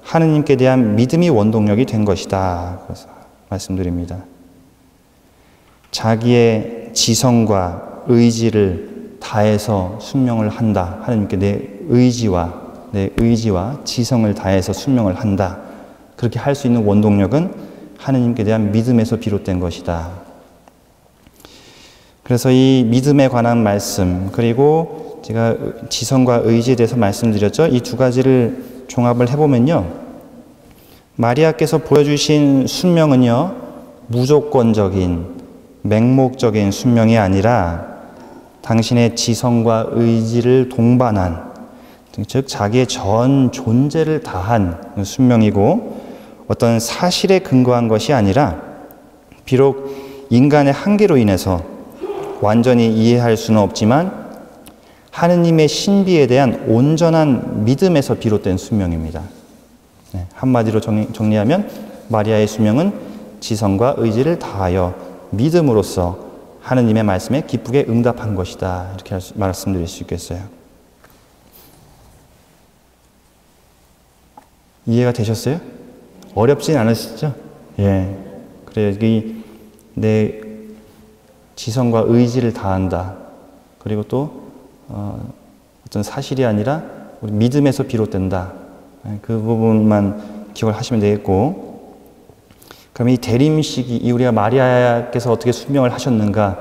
하느님께 대한 믿음이 원동력이 된 것이다. 그래서 말씀드립니다. 자기의 지성과 의지를 다해서 순명을 한다. 하나님께 내 의지와 지성을 다해서 순명을 한다. 그렇게 할 수 있는 원동력은 하나님께 대한 믿음에서 비롯된 것이다. 그래서 이 믿음에 관한 말씀, 그리고 제가 지성과 의지에 대해서 말씀드렸죠. 이 두 가지를 종합을 해보면요. 마리아께서 보여주신 순명은요, 무조건적인, 맹목적인 순명이 아니라 당신의 지성과 의지를 동반한, 즉 자기의 전 존재를 다한 순명이고, 어떤 사실에 근거한 것이 아니라 비록 인간의 한계로 인해서 완전히 이해할 수는 없지만 하느님의 신비에 대한 온전한 믿음에서 비롯된 순명입니다. 한마디로 정리하면 마리아의 순명은 지성과 의지를 다하여 믿음으로써 하느님의 말씀에 기쁘게 응답한 것이다. 이렇게 말씀드릴 수 있겠어요. 이해가 되셨어요? 어렵진 않으시죠? 예. 그래요. 내 지성과 의지를 다한다. 그리고 또 어떤 사실이 아니라 우리 믿음에서 비롯된다. 그 부분만 기억을 하시면 되겠고, 그럼 이 대림시기, 우리가 마리아께서 어떻게 순명을 하셨는가,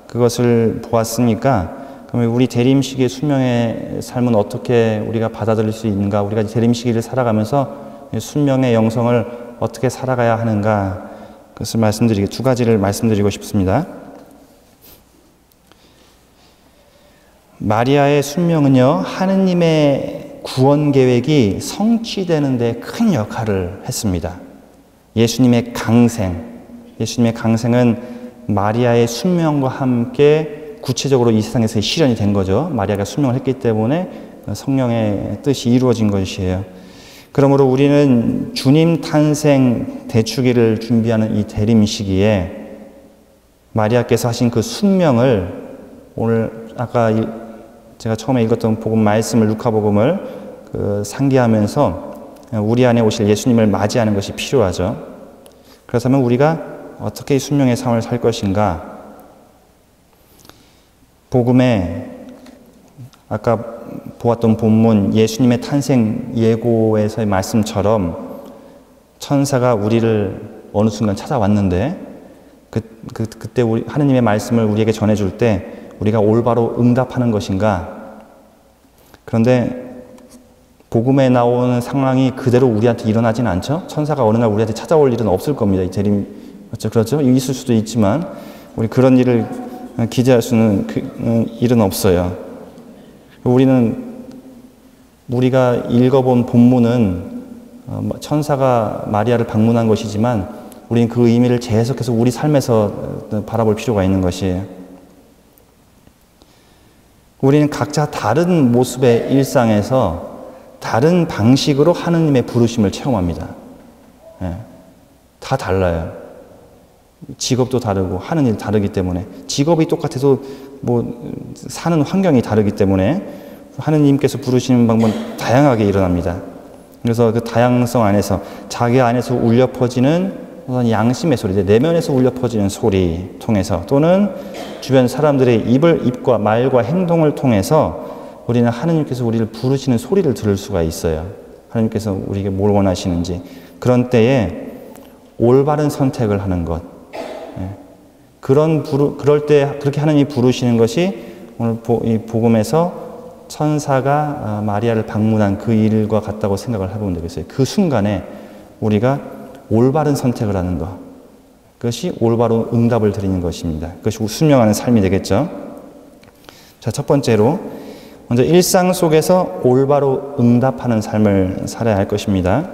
그것을 보았으니까, 그러면 우리 대림시기의 순명의 삶은 어떻게 우리가 받아들일 수 있는가, 우리가 대림시기를 살아가면서 순명의 영성을 어떻게 살아가야 하는가, 그것을 두 가지를 말씀드리고 싶습니다. 마리아의 순명은요, 하느님의 구원 계획이 성취되는 데 큰 역할을 했습니다. 예수님의 강생은 마리아의 순명과 함께 구체적으로 이 세상에서 실현이 된 거죠. 마리아가 순명을 했기 때문에 성령의 뜻이 이루어진 것이에요. 그러므로 우리는 주님 탄생 대축일을 준비하는 이 대림 시기에 마리아께서 하신 그 순명을 오늘 아까 제가 처음에 읽었던 복음 말씀을, 루카복음을 상기하면서 우리 안에 오실 예수님을 맞이하는 것이 필요하죠. 그렇다면 우리가 어떻게 순명의 삶을 살 것인가? 복음에 아까 보았던 본문 예수님의 탄생 예고에서의 말씀처럼 천사가 우리를 어느 순간 찾아왔는데 그때 하느님의 말씀을 우리에게 전해줄 때 우리가 올바로 응답하는 것인가? 그런데 복음에 나오는 상황이 그대로 우리한테 일어나진 않죠? 천사가 어느 날 우리한테 찾아올 일은 없을 겁니다. 이 대림, 그렇죠? 있을 수도 있지만 우리 그런 일을 기대할 수는 일은 없어요. 우리가 읽어본 본문은 천사가 마리아를 방문한 것이지만 우리는 그 의미를 재해석해서 우리 삶에서 바라볼 필요가 있는 것이에요. 우리는 각자 다른 모습의 일상에서 다른 방식으로 하느님의 부르심을 체험합니다. 다 달라요. 직업도 다르고 하는 일 다르기 때문에, 직업이 똑같아도 사는 환경이 다르기 때문에 하느님께서 부르시는 방법은 다양하게 일어납니다. 그래서 그 다양성 안에서 자기 안에서 울려 퍼지는 양심의 소리, 내면에서 울려 퍼지는 소리 통해서, 또는 주변 사람들의 입과 말과 행동을 통해서 우리는 하느님께서 우리를 부르시는 소리를 들을 수가 있어요. 하느님께서 우리에게 뭘 원하시는지. 그런 때에 올바른 선택을 하는 것, 그럴 때 그렇게 하느님이 부르시는 것이 오늘 이 복음에서 천사가 마리아를 방문한 그 일과 같다고 생각을 해보면 되겠어요. 그 순간에 우리가 올바른 선택을 하는 것, 그것이 올바른 응답을 드리는 것입니다. 그것이 순명하는 삶이 되겠죠. 자, 첫 번째로 먼저 일상 속에서 올바로 응답하는 삶을 살아야 할 것입니다.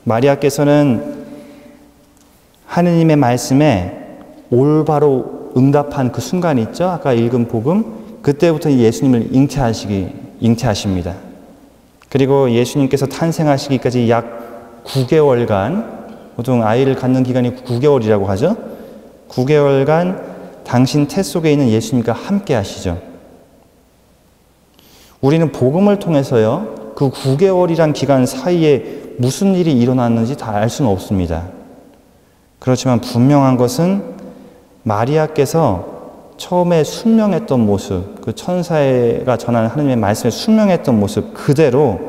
마리아께서는 하느님의 말씀에 올바로 응답한 그 순간이 있죠. 아까 읽은 복음, 그때부터 예수님을 잉태하십니다. 그리고 예수님께서 탄생하시기까지 약 9개월간, 보통 아이를 갖는 기간이 9개월이라고 하죠. 9개월간 당신 태 속에 있는 예수님과 함께 하시죠. 우리는 복음을 통해서요, 그 9개월이란 기간 사이에 무슨 일이 일어났는지 다 알 수는 없습니다. 그렇지만 분명한 것은 마리아께서 처음에 순명했던 모습, 그 천사가 전하는 하나님의 말씀에 순명했던 모습 그대로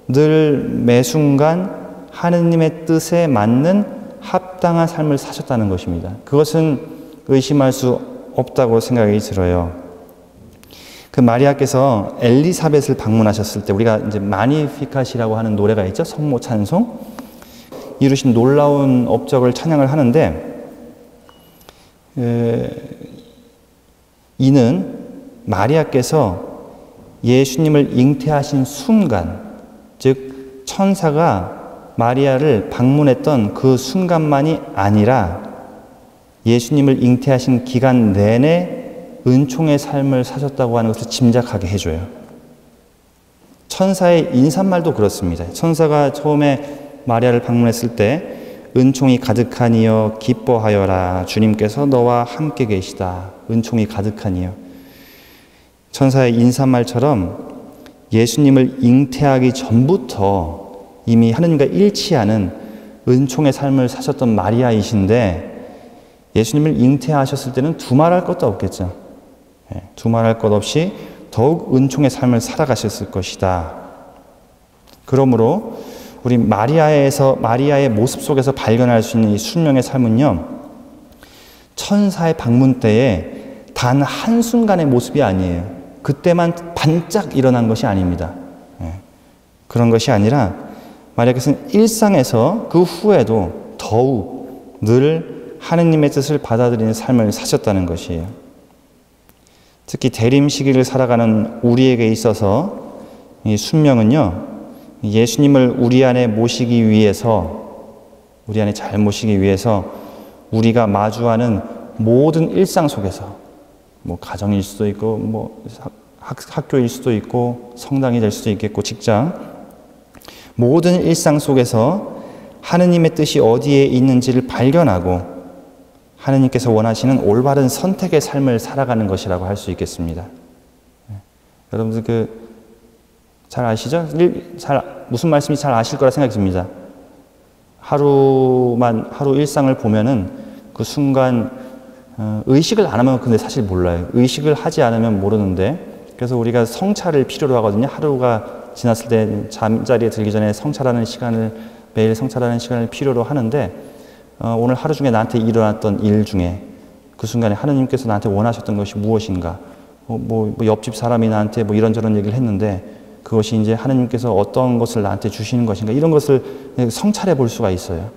늘 매순간 하느님의 뜻에 맞는 합당한 삶을 사셨다는 것입니다. 그것은 의심할 수 없다고 생각이 들어요. 그 마리아께서 엘리사벳을 방문하셨을 때 우리가 이제 마니피카시라고 하는 노래가 있죠. 성모 찬송. 이루신 놀라운 업적을 찬양을 하는데 이는 마리아께서 예수님을 잉태하신 순간, 즉 천사가 마리아를 방문했던 그 순간만이 아니라 예수님을 잉태하신 기간 내내 은총의 삶을 사셨다고 하는 것을 짐작하게 해줘요. 천사의 인사말도 그렇습니다. 천사가 처음에 마리아를 방문했을 때 은총이 가득하니여 기뻐하여라, 주님께서 너와 함께 계시다. 은총이 가득하니여. 천사의 인사말처럼 예수님을 잉태하기 전부터 이미 하느님과 일치하는 은총의 삶을 사셨던 마리아이신데 예수님을 잉태하셨을 때는 두말할 것도 없겠죠. 두말할 것 없이 더욱 은총의 삶을 살아가셨을 것이다. 그러므로 우리 마리아의 모습 속에서 발견할 수 있는 이 순명의 삶은요, 천사의 방문 때에 단 한순간의 모습이 아니에요. 그때만 반짝 일어난 것이 아닙니다. 그런 것이 아니라 마리아께서는 일상에서 그 후에도 더욱 늘 하느님의 뜻을 받아들이는 삶을 사셨다는 것이에요. 특히 대림 시기를 살아가는 우리에게 있어서 이 순명은요, 예수님을 우리 안에 모시기 위해서, 우리 안에 잘 모시기 위해서 우리가 마주하는 모든 일상 속에서, 뭐 가정일 수도 있고, 뭐 학교일 수도 있고, 성당이 될 수도 있겠고, 직장, 모든 일상 속에서 하느님의 뜻이 어디에 있는지를 발견하고 하느님께서 원하시는 올바른 선택의 삶을 살아가는 것이라고 할 수 있겠습니다. 여러분들 잘 아시죠? 무슨 말씀인지 잘 아실 거라 생각이 듭니다. 하루 일상을 보면은 그 순간 의식을 안 하면 근데 사실 몰라요. 의식을 하지 않으면 모르는데, 그래서 우리가 성찰을 필요로 하거든요. 하루가 지났을 때 잠자리에 들기 전에 매일 성찰하는 시간을 필요로 하는데, 오늘 하루 중에 나한테 일어났던 일 중에 그 순간에 하느님께서 나한테 원하셨던 것이 무엇인가, 옆집 사람이 나한테 뭐 이런저런 얘기를 했는데 그것이 이제 하느님께서 어떤 것을 나한테 주시는 것인가, 이런 것을 성찰해 볼 수가 있어요.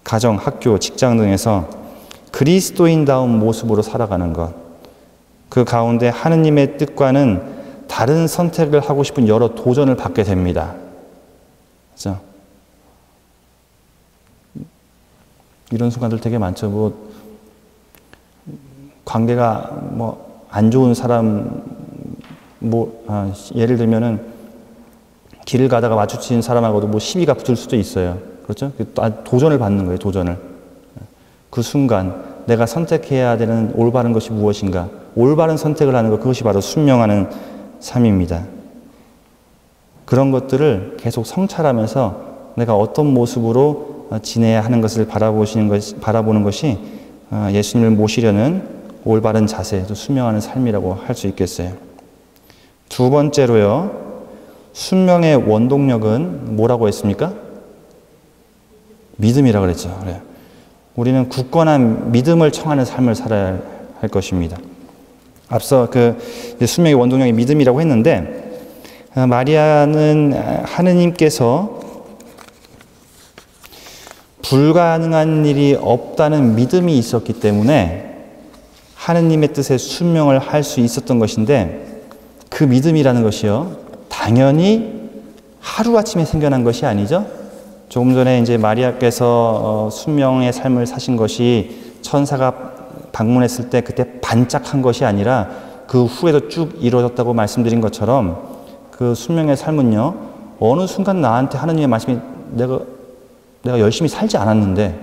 가정, 학교, 직장 등에서 그리스도인다운 모습으로 살아가는 것, 그 가운데 하느님의 뜻과는 다른 선택을 하고 싶은 여러 도전을 받게 됩니다. 그렇죠? 이런 순간들 되게 많죠. 관계가 안 좋은 사람, 예를 들면은 길을 가다가 마주친 사람하고도 시비가 붙을 수도 있어요. 그렇죠? 도전을 받는 거예요, 도전을. 그 순간 내가 선택해야 되는 올바른 것이 무엇인가, 올바른 선택을 하는 것, 그것이 바로 순명하는 삶입니다. 그런 것들을 계속 성찰하면서 내가 어떤 모습으로 지내야 하는 것을 바라보는 것이 예수님을 모시려는 올바른 자세, 또 순명하는 삶이라고 할 수 있겠어요. 두 번째로요, 순명의 원동력은 뭐라고 했습니까? 믿음이라고 그랬죠. 그래요. 우리는 굳건한 믿음을 청하는 삶을 살아야 할 것입니다. 앞서 순명의 원동력이 믿음이라고 했는데, 마리아는 하느님께서 불가능한 일이 없다는 믿음이 있었기 때문에 하느님의 뜻에 순명을 할 수 있었던 것인데, 그 믿음이라는 것이요, 당연히 하루아침에 생겨난 것이 아니죠. 조금 전에 이제 마리아께서 순명의 삶을 사신 것이 천사가 방문했을 때 그때 반짝한 것이 아니라 그 후에도 쭉 이루어졌다고 말씀드린 것처럼, 그 순명의 삶은요, 어느 순간 나한테 하느님의 말씀이 내가 열심히 살지 않았는데,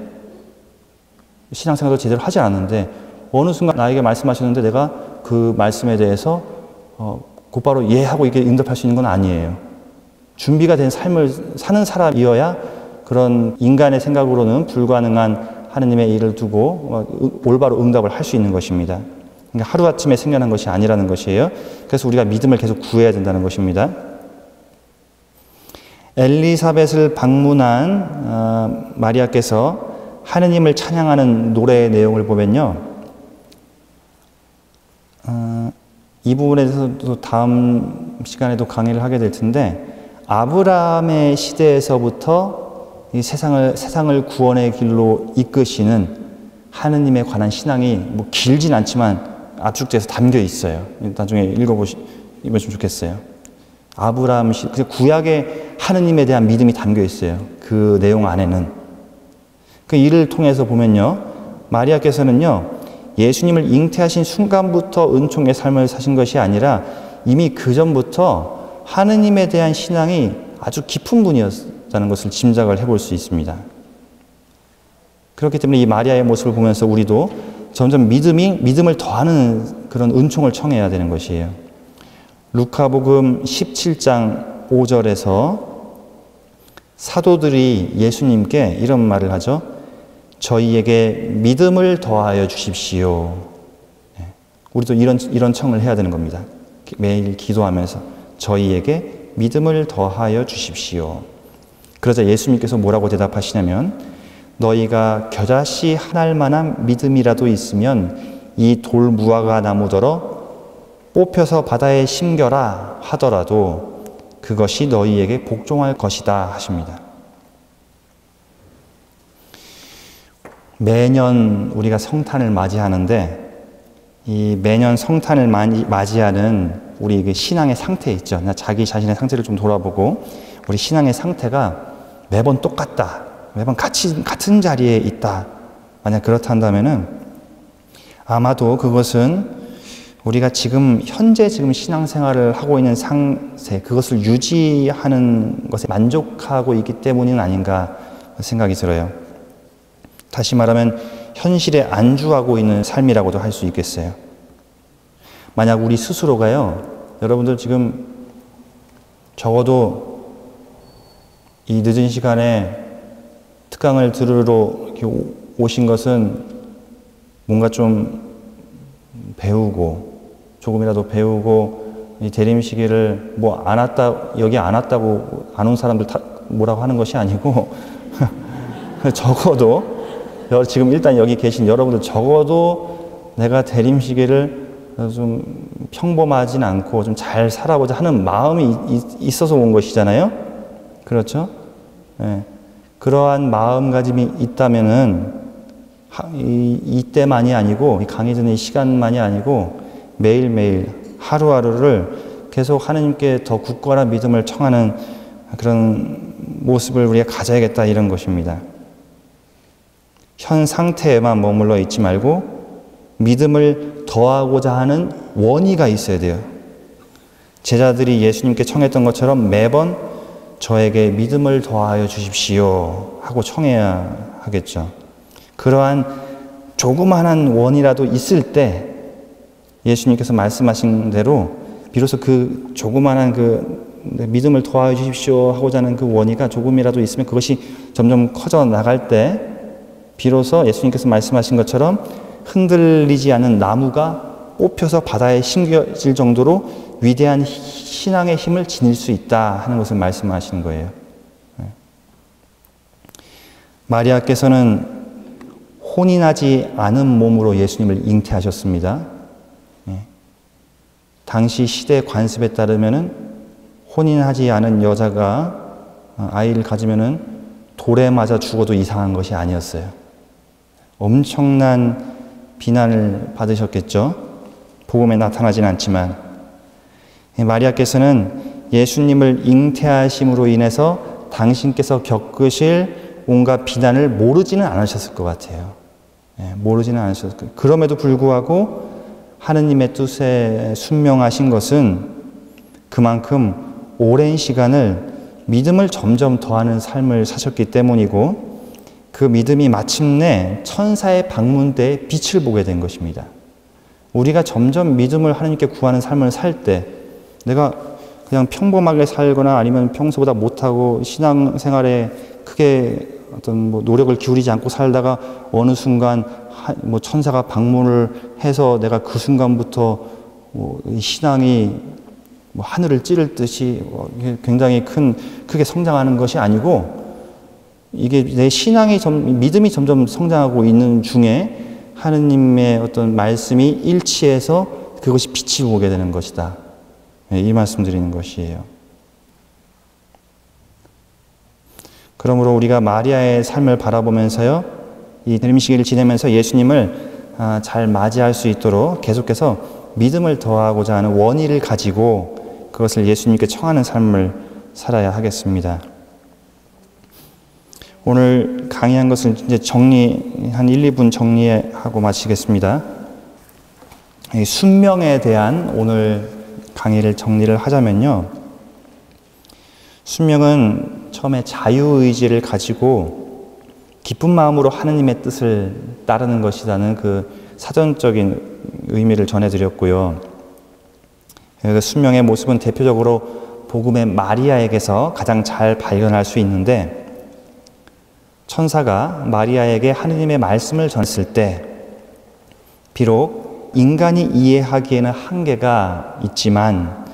신앙생활도 제대로 하지 않았는데 어느 순간 나에게 말씀하셨는데 내가 그 말씀에 대해서 곧바로 예 하고 이렇게 응답할 수 있는 건 아니에요. 준비가 된 삶을 사는 사람이어야 그런 인간의 생각으로는 불가능한 하느님의 일을 두고 올바로 응답을 할 수 있는 것입니다. 그러니까 하루아침에 생겨난 것이 아니라는 것이에요. 그래서 우리가 믿음을 계속 구해야 된다는 것입니다. 엘리사벳을 방문한 마리아께서 하느님을 찬양하는 노래의 내용을 보면요. 이 부분에 대해서도 다음 시간에도 강의를 하게 될 텐데, 아브라함의 시대에서부터 이 세상을 구원의 길로 이끄시는 하느님에 관한 신앙이 뭐 길진 않지만 압축돼서 담겨 있어요. 나중에 읽어보시면 좋겠어요. 아브라함 구약의 하느님에 대한 믿음이 담겨 있어요. 그 내용 안에는. 그 일을 통해서 보면요, 마리아께서는요, 예수님을 잉태하신 순간부터 은총의 삶을 사신 것이 아니라 이미 그 전부터 하느님에 대한 신앙이 아주 깊은 분이었다는 것을 짐작을 해볼 수 있습니다. 그렇기 때문에 이 마리아의 모습을 보면서 우리도 점점 믿음을 더하는 그런 은총을 청해야 되는 것이에요. 루카복음 17장 5절에서 사도들이 예수님께 이런 말을 하죠. 저희에게 믿음을 더하여 주십시오. 우리도 이런 청을 해야 되는 겁니다. 매일 기도하면서 저희에게 믿음을 더하여 주십시오. 그러자 예수님께서 뭐라고 대답하시냐면, 너희가 겨자씨 한 알만한 믿음이라도 있으면 이 돌무화과 나무더러 뽑혀서 바다에 심겨라 하더라도 그것이 너희에게 복종할 것이다 하십니다. 매년 우리가 성탄을 맞이하는데, 이 매년 성탄을 맞이하는 우리 그 신앙의 상태 있죠. 자기 자신의 상태를 좀 돌아보고 우리 신앙의 상태가 매번 똑같다, 매번 같은 자리에 있다. 만약 그렇다면은 아마도 그것은 우리가 현재 신앙생활을 하고 있는 상태, 그것을 유지하는 것에 만족하고 있기 때문은 아닌가 생각이 들어요. 다시 말하면 현실에 안주하고 있는 삶이라고도 할 수 있겠어요. 만약 우리 스스로가요, 여러분들 지금 적어도 이 늦은 시간에 특강을 들으러 이렇게 오신 것은 뭔가 좀 배우고, 조금이라도 배우고, 이 대림시기를 여기 안 왔다고 안 온 사람들 뭐라고 하는 것이 아니고, 적어도 지금 일단 여기 계신 여러분들 적어도 내가 대림시기를 좀 평범하진 않고 좀 잘 살아보자 하는 마음이 있어서 온 것이잖아요. 그렇죠? 네. 그러한 마음가짐이 있다면은 이때만이 아니고, 이 강의 듣는 이 시간만이 아니고 매일매일 하루하루를 계속 하느님께 더 굳건한 믿음을 청하는 그런 모습을 우리가 가져야겠다, 이런 것입니다. 현 상태에만 머물러 있지 말고 믿음을 더하고자 하는 원의가 있어야 돼요. 제자들이 예수님께 청했던 것처럼 매번 저에게 믿음을 더하여 주십시오 하고 청해야 하겠죠. 그러한 조그마한 원이라도 있을 때 예수님께서 말씀하신 대로 비로소 그 조그마한 믿음을 더하여 주십시오 하고자 하는 그 원의가 조금이라도 있으면 그것이 점점 커져 나갈 때 비로소 예수님께서 말씀하신 것처럼 흔들리지 않는 나무가 뽑혀서 바다에 심겨질 정도로 위대한 신앙의 힘을 지닐 수 있다 하는 것을 말씀하시는 거예요. 마리아께서는 혼인하지 않은 몸으로 예수님을 잉태하셨습니다. 당시 시대 관습에 따르면은 혼인하지 않은 여자가 아이를 가지면은 돌에 맞아 죽어도 이상한 것이 아니었어요. 엄청난 비난을 받으셨겠죠. 복음에 나타나진 않지만 마리아께서는 예수님을 잉태하심으로 인해서 당신께서 겪으실 온갖 비난을 모르지는 않으셨을 것 같아요. 모르지는 않으셨을 거예요. 그럼에도 불구하고 하느님의 뜻에 순명하신 것은 그만큼 오랜 시간을 믿음을 점점 더하는 삶을 사셨기 때문이고, 그 믿음이 마침내 천사의 방문대에 빛을 보게 된 것입니다. 우리가 점점 믿음을 하나님께 구하는 삶을 살 때, 내가 그냥 평범하게 살거나 아니면 평소보다 못하고 신앙생활에 크게 어떤 뭐 노력을 기울이지 않고 살다가 어느 순간 뭐 천사가 방문을 해서 내가 그 순간부터 뭐 신앙이 뭐 하늘을 찌를 듯이 굉장히 크게 성장하는 것이 아니고, 이게 내 신앙이 믿음이 점점 성장하고 있는 중에 하느님의 어떤 말씀이 일치해서 그것이 빛이 오게 되는 것이다. 이 말씀 드리는 것이에요. 그러므로 우리가 마리아의 삶을 바라보면서요, 이 대림시기를 지내면서 예수님을 잘 맞이할 수 있도록 계속해서 믿음을 더하고자 하는 원의를 가지고 그것을 예수님께 청하는 삶을 살아야 하겠습니다. 오늘 강의한 것을 이제 한 1, 2분 정리하고 마치겠습니다. 이 순명에 대한 오늘 강의를 정리를 하자면요. 순명은 처음에 자유의지를 가지고 기쁜 마음으로 하느님의 뜻을 따르는 것이라는 그 사전적인 의미를 전해드렸고요. 그 순명의 모습은 대표적으로 복음의 마리아에게서 가장 잘 발견할 수 있는데, 천사가 마리아에게 하느님의 말씀을 전했을 때 비록 인간이 이해하기에는 한계가 있지만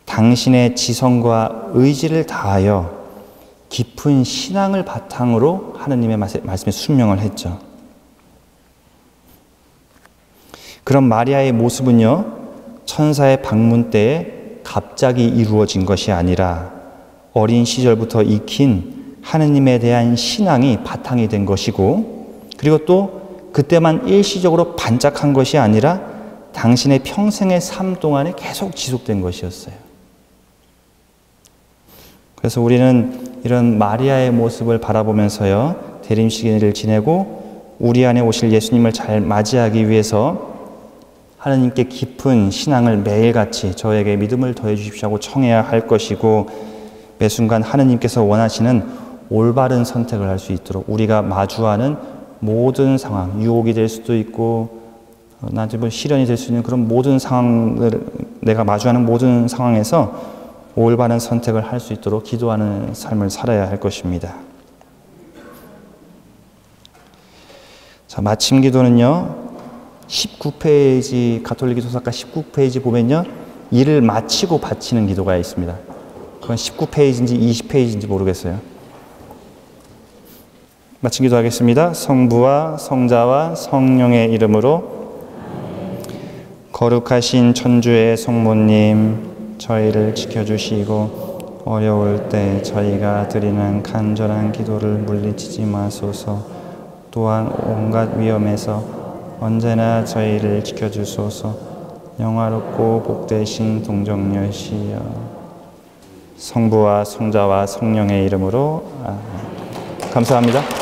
당신의 지성과 의지를 다하여 깊은 신앙을 바탕으로 하느님의 말씀에 순명을 했죠. 그런 마리아의 모습은요, 천사의 방문 때에 갑자기 이루어진 것이 아니라 어린 시절부터 익힌 하느님에 대한 신앙이 바탕이 된 것이고, 그리고 또 그때만 일시적으로 반짝한 것이 아니라 당신의 평생의 삶 동안에 계속 지속된 것이었어요. 그래서 우리는 이런 마리아의 모습을 바라보면서요, 대림시기를 지내고 우리 안에 오실 예수님을 잘 맞이하기 위해서 하느님께 깊은 신앙을 매일같이 저에게 믿음을 더해 주십시오 하고 청해야 할 것이고, 매 순간 하느님께서 원하시는 올바른 선택을 할 수 있도록 우리가 마주하는 모든 상황, 유혹이 될 수도 있고 나한테 뭐 시련이 될 수 있는 그런 모든 상황을, 내가 마주하는 모든 상황에서 올바른 선택을 할 수 있도록 기도하는 삶을 살아야 할 것입니다. 자, 마침 기도는요, 19페이지, 가톨릭 소사가 19페이지 보면요, 일을 마치고 바치는 기도가 있습니다. 그건 19페이지인지 20페이지인지 모르겠어요. 마친 기도하겠습니다. 성부와 성자와 성령의 이름으로. 거룩하신 천주의 성모님, 저희를 지켜주시고 어려울 때 저희가 드리는 간절한 기도를 물리치지 마소서. 또한 온갖 위험에서 언제나 저희를 지켜주소서. 영화롭고 복되신 동정녀시여, 성부와 성자와 성령의 이름으로. 아멘. 감사합니다.